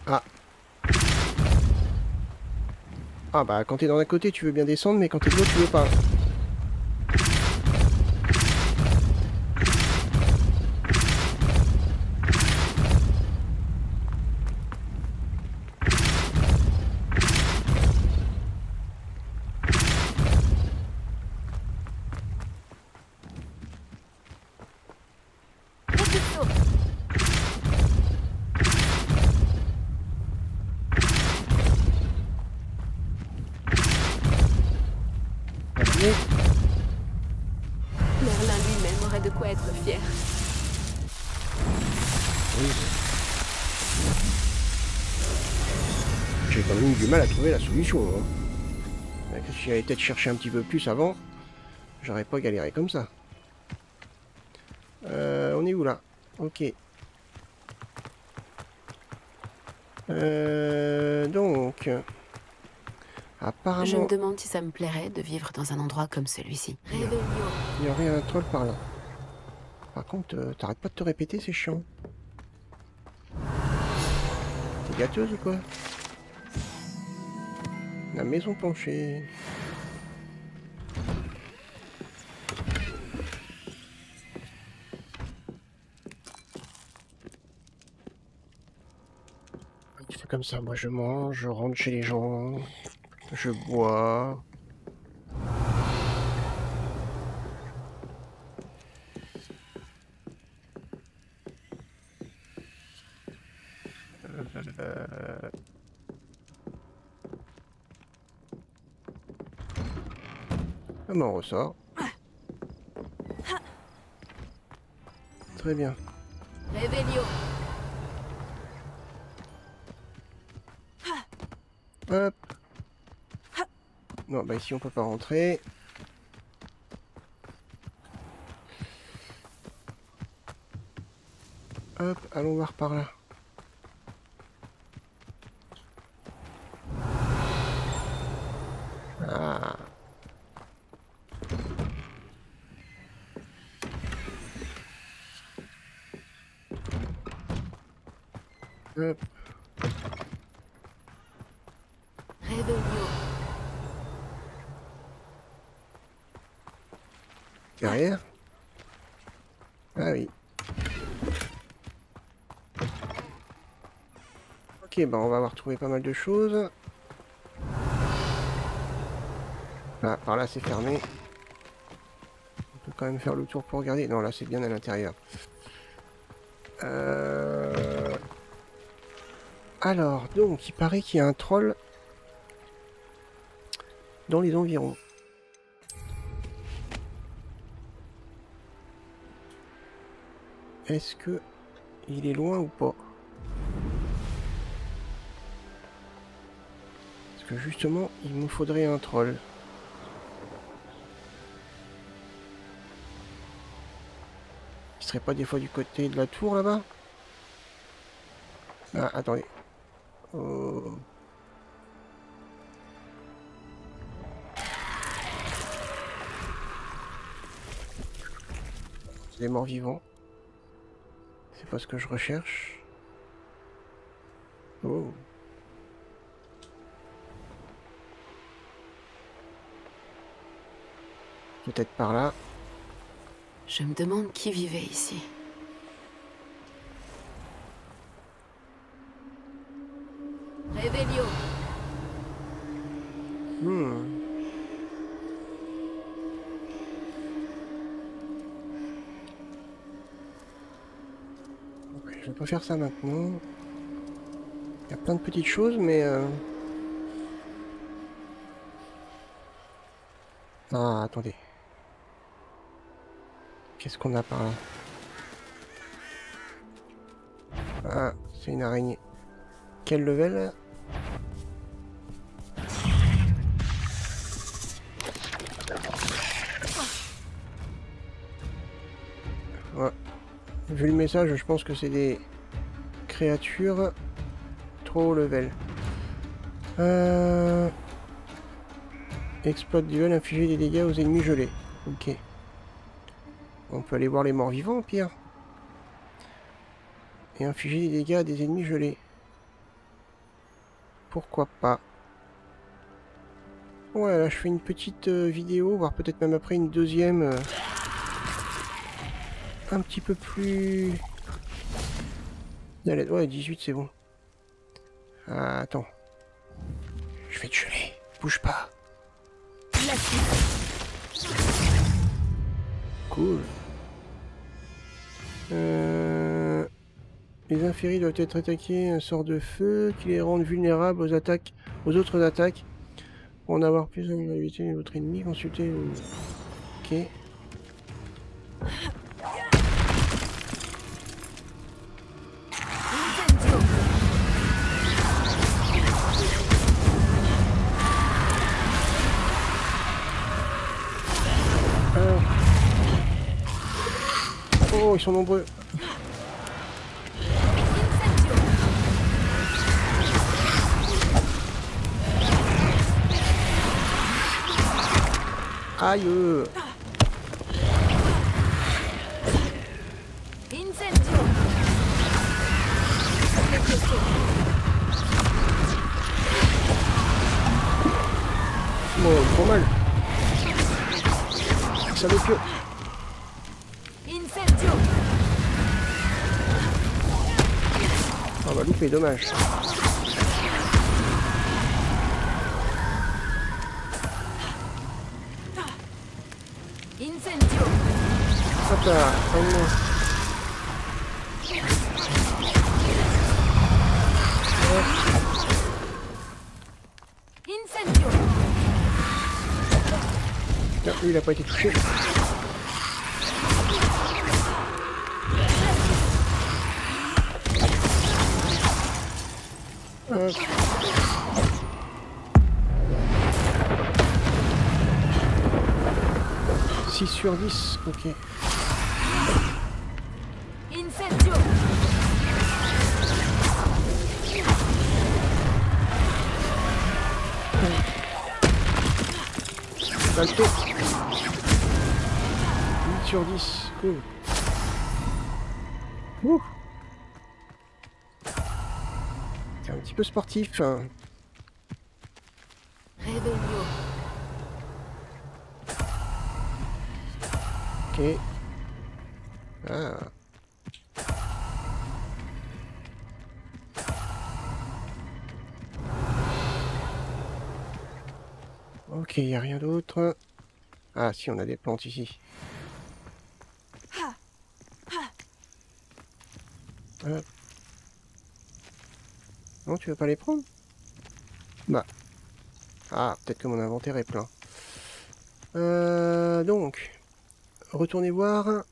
Ah. Ah bah quand t'es dans un côté tu veux bien descendre, mais quand t'es de l'autre tu veux pas. Merlin lui-même aurait de quoi être fier. Oui. J'ai quand même eu du mal à trouver la solution. Hein. Si j'avais peut-être cherché un petit peu plus avant, j'aurais pas galéré comme ça. On est où là? Ok. Donc... Apparemment... Je me demande si ça me plairait de vivre dans un endroit comme celui-ci. Il y aurait un troll par là. Par contre, t'arrêtes pas de te répéter, c'est chiant. T'es gâteuse ou quoi? La maison penchée. C'est comme ça, moi je mange, je rentre chez les gens, je bois. On ressort. Très bien. Réveillon. Hop. Non, bah ici on peut pas rentrer. Hop, allons voir par là. Ah. Hop. Derrière. Ah oui. Ok, bah on va avoir trouvé pas mal de choses. Ah, par là c'est fermé. On peut quand même faire le tour pour regarder. Non, là c'est bien à l'intérieur. Alors, donc, il paraît qu'il y a un troll dans les environs. Est-ce que il est loin ou pas? Parce que justement, il me faudrait un troll. Il serait pas des fois du côté de la tour là-bas? Ah, attendez. Oh. C'est des morts vivants. C'est pas ce que je recherche. Oh. Peut-être par là. Je me demande qui vivait ici. Réveillon. Ouais, je vais pas faire ça maintenant. Il y a plein de petites choses, mais... Ah, attendez. Qu'est-ce qu'on a par là? Ah, c'est une araignée. Quel level? Ouais. Vu le message, je pense que c'est des créatures trop haut level. Exploit duel, infliger des dégâts aux ennemis gelés. Ok. On peut aller voir les morts vivants au pire. Et infliger des dégâts à des ennemis gelés. Pourquoi pas. Ouais, là je fais une petite vidéo, voire peut-être même après une deuxième. Un petit peu plus... Allez, ouais, 18 c'est bon. Ah, attends. Je vais te geler. Bouge pas. Cool. Les inféries doivent être attaqués un sort de feu qui les rend vulnérables aux attaques, aux autres attaques. Pour en avoir plus, on va éviter votre ennemi. Consultez. Ok. Oh, ils sont nombreux. Aïe. salopio. Incendio. On va louper, dommage. Incendio. Hop là, un moins. Incendio. Non, lui il a pas été touché. Hop. Sur 10, ok. Incendio. Salto. 8 sur 10, cool. Ouh. C'est un petit peu sportif. Hein. Revelio. Ok. Ah. Ok, il n'y a rien d'autre. Ah si, on a des plantes ici. Non, tu veux pas les prendre? Bah. Ah, peut-être que mon inventaire est plein. Donc... Retournez voir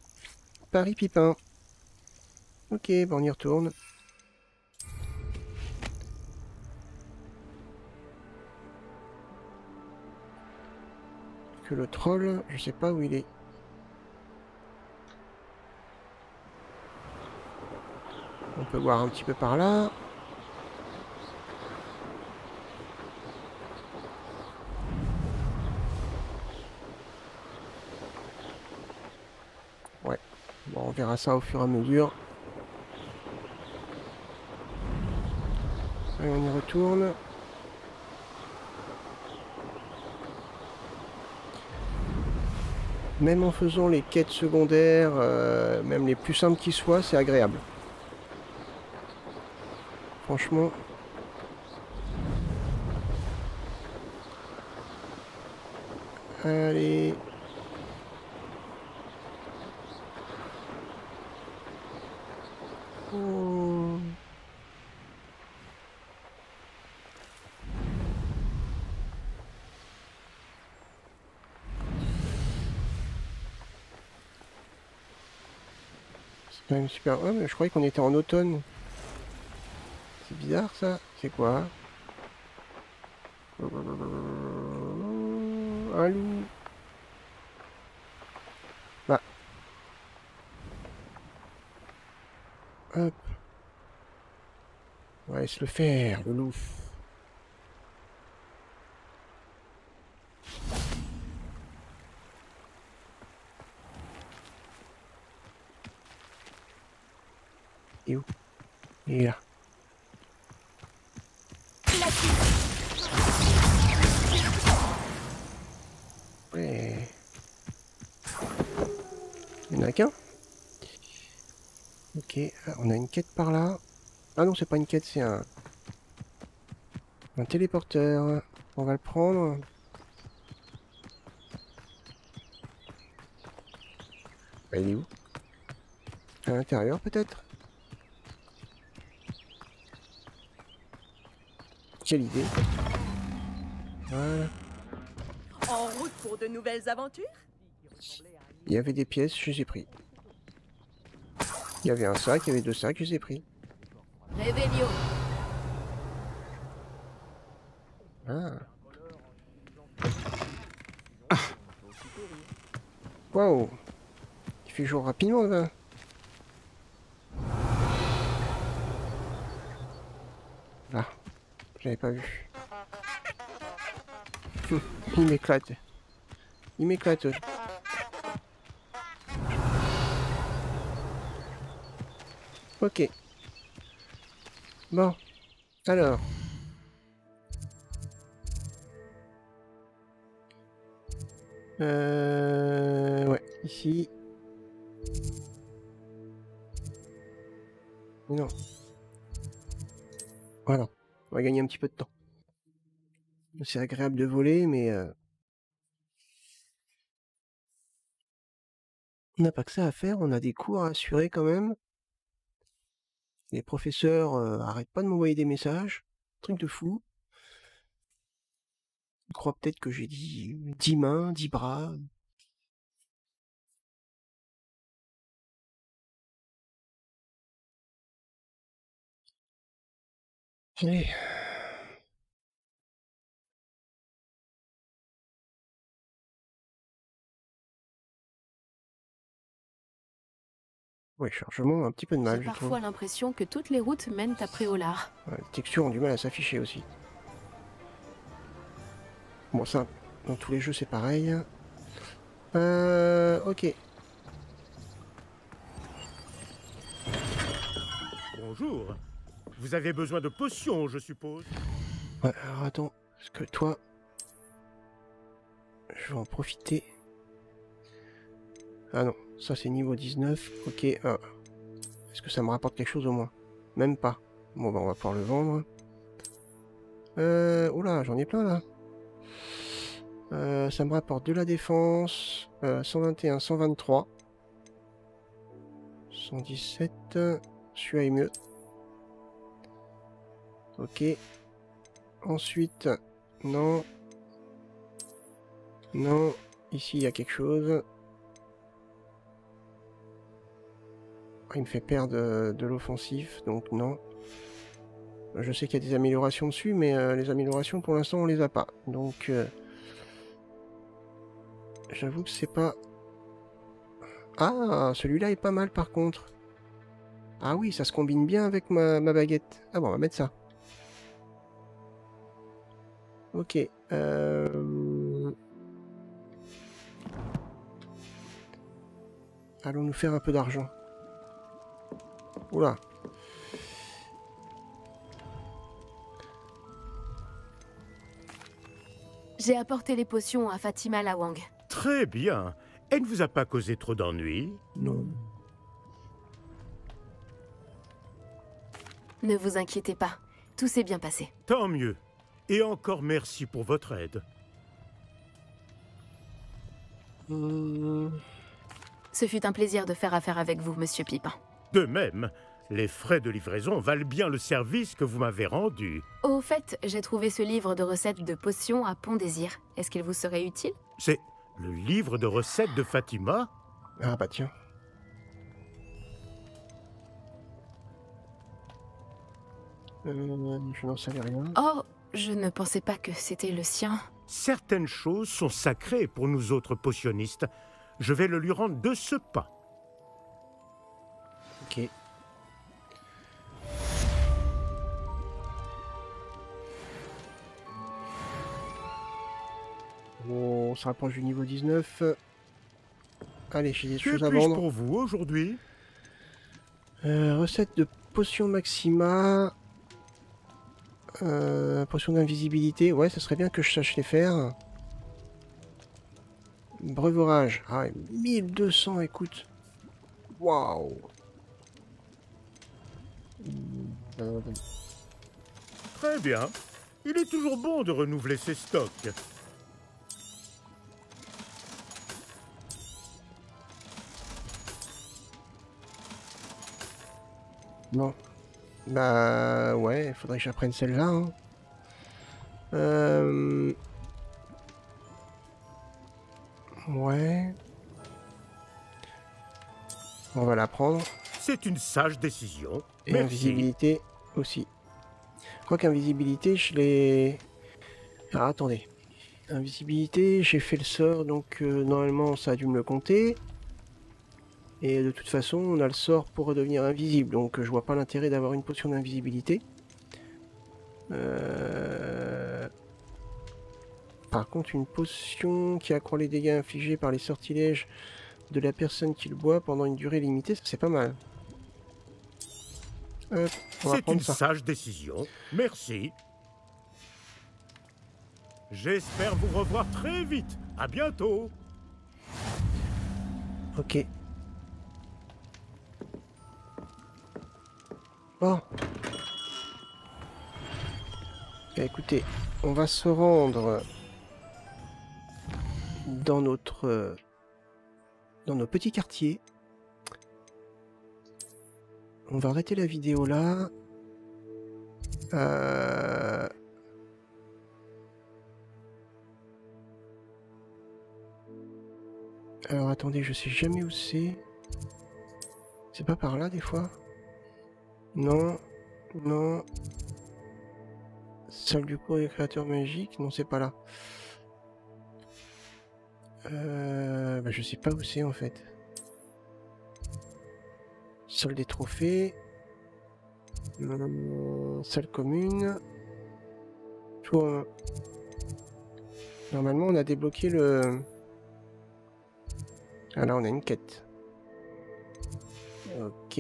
Paris Pipin. Ok, bon, on y retourne. Que le troll, je sais pas où il est. On peut voir un petit peu par là. Bon, on verra ça au fur et à mesure. Allez, on y retourne. Même en faisant les quêtes secondaires, même les plus simples qui soient, c'est agréable. Franchement. Allez. Oh. C'est quand même super. Ouais, mais je croyais qu'on était en automne. C'est bizarre ça. C'est quoi? Un loup. Bah. Hop. On va laisser le faire, le loup. Il est où? Il est là. Ouais. Il n'y en a qu'un. Ok, on a une quête par là. Ah non, c'est pas une quête, c'est un téléporteur. On va le prendre. Bah, il est où? À l'intérieur, peut-être? Quelle idée. Voilà. En route pour de nouvelles aventures? Il y avait des pièces, je les ai pris. Il y avait un sac, il y avait deux sacs, je les ai pris. Revelio. Ah. Waouh. Il fait jour rapidement, là. Là. J'avais pas vu. Il m'éclate. Il m'éclate. Ok. Bon. Alors. ici. Non. Voilà. On va gagner un petit peu de temps. C'est agréable de voler, mais... on n'a pas que ça à faire, on a des cours à assurer quand même. Les professeurs arrêtent pas de m'envoyer des messages. Truc de fou. Ils croient peut-être que j'ai 10 mains, 10 bras. Allez. Ouais, chargement, un petit peu de mal, J'ai je trouve. parfois l'impression que toutes les routes mènent à Préolard. Ouais, les textures ont du mal à s'afficher aussi. Bon, ça, dans tous les jeux, c'est pareil. Ok. Bonjour. Vous avez besoin de potions, je suppose. Ouais, alors attends, parce que toi... je vais en profiter. Ah non, ça c'est niveau 19. Ok, est-ce que ça me rapporte quelque chose au moins? Même pas. Bon bah on va pouvoir le vendre. Oula, j'en ai plein là. Ça me rapporte de la défense. 121, 123. 117. Celui-là est mieux. Ok. Ensuite, non. Non. Ici, il y a quelque chose. Il me fait perdre de l'offensif, donc non. Je sais qu'il y a des améliorations dessus, mais les améliorations, pour l'instant, on les a pas. Donc, j'avoue que c'est pas... Ah, celui-là est pas mal, par contre. Ah oui, ça se combine bien avec ma baguette. Ah bon, on va mettre ça. Ok. Allons nous faire un peu d'argent. Oula. J'ai apporté les potions à Fatima Lawang. Très bien. Elle ne vous a pas causé trop d'ennuis? Non. Ne vous inquiétez pas, tout s'est bien passé. Tant mieux. Et encore merci pour votre aide. Ce fut un plaisir de faire affaire avec vous, Monsieur Pipin. De même, les frais de livraison valent bien le service que vous m'avez rendu. Au fait, j'ai trouvé ce livre de recettes de potions à Pont-Désir. Est-ce qu'il vous serait utile? C'est le livre de recettes de Fatima? Ah bah tiens. Je n'en savais rien. Oh, je ne pensais pas que c'était le sien. Certaines choses sont sacrées pour nous autres potionnistes. Je vais le lui rendre de ce pas. Ok. Bon, on se rapproche du niveau 19. Allez, j'ai des choses à Que puis-je vendre. pour vous aujourd'hui? Recette de potion maxima. Potion d'invisibilité. Ouais, ça serait bien que je sache les faire. Breuvage. Ah, 1200, écoute. Waouh. Très bien. Il est toujours bon de renouveler ses stocks. Non. Bah ouais, il faudrait que j'apprenne celle-là. Hein. Ouais. On va la prendre. C'est une sage décision. Et Merci. invisibilité aussi. Je crois qu'invisibilité, je l'ai... Ah, attendez. Invisibilité, j'ai fait le sort, donc normalement ça a dû me le compter. Et de toute façon, on a le sort pour redevenir invisible, donc je vois pas l'intérêt d'avoir une potion d'invisibilité. Par contre, une potion qui accroît les dégâts infligés par les sortilèges de la personne qui le boit pendant une durée limitée, c'est pas mal. C'est une sage décision. Merci. J'espère vous revoir très vite. À bientôt. Ok. Bon. Bah, écoutez, on va se rendre dans notre... dans nos petits quartiers. On va arrêter la vidéo là. Alors attendez, je sais jamais où c'est. C'est pas par là des fois? Non, non. Salle du cours des créateurs magiques? Non, c'est pas là. Bah, je sais pas où c'est en fait. Salle des trophées. Salle commune. Tour. Normalement, on a débloqué le... Ah là, on a une quête. Ok.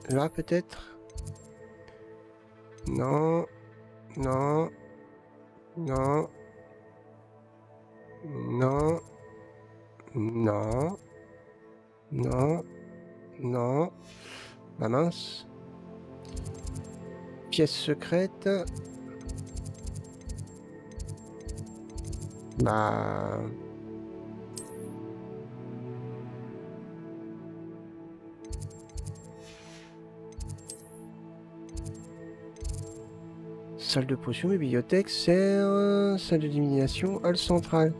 Là, peut-être? Non. Non. Non. Non. Non. Non. Non. Bah mince. Pièce secrète. Bah... Salle de potions, bibliothèque, serre, salle de divination, hall central.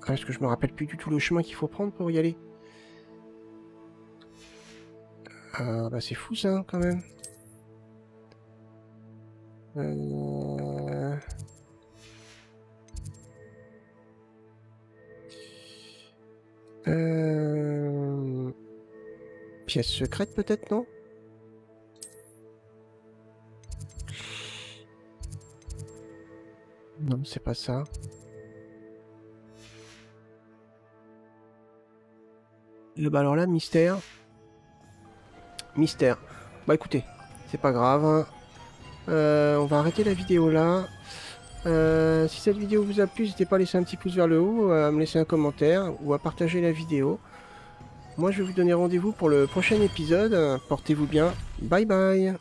Ah, est-ce que je me rappelle plus du tout le chemin qu'il faut prendre pour y aller? Ah, bah c'est fou ça, quand même. Pièce secrète peut-être, non? Non, c'est pas ça. Bah alors là, mystère. Mystère. Bah écoutez, c'est pas grave. On va arrêter la vidéo là. Si cette vidéo vous a plu, n'hésitez pas à laisser un petit pouce vers le haut, à me laisser un commentaire ou à partager la vidéo. Moi, je vais vous donner rendez-vous pour le prochain épisode. Portez-vous bien. Bye bye.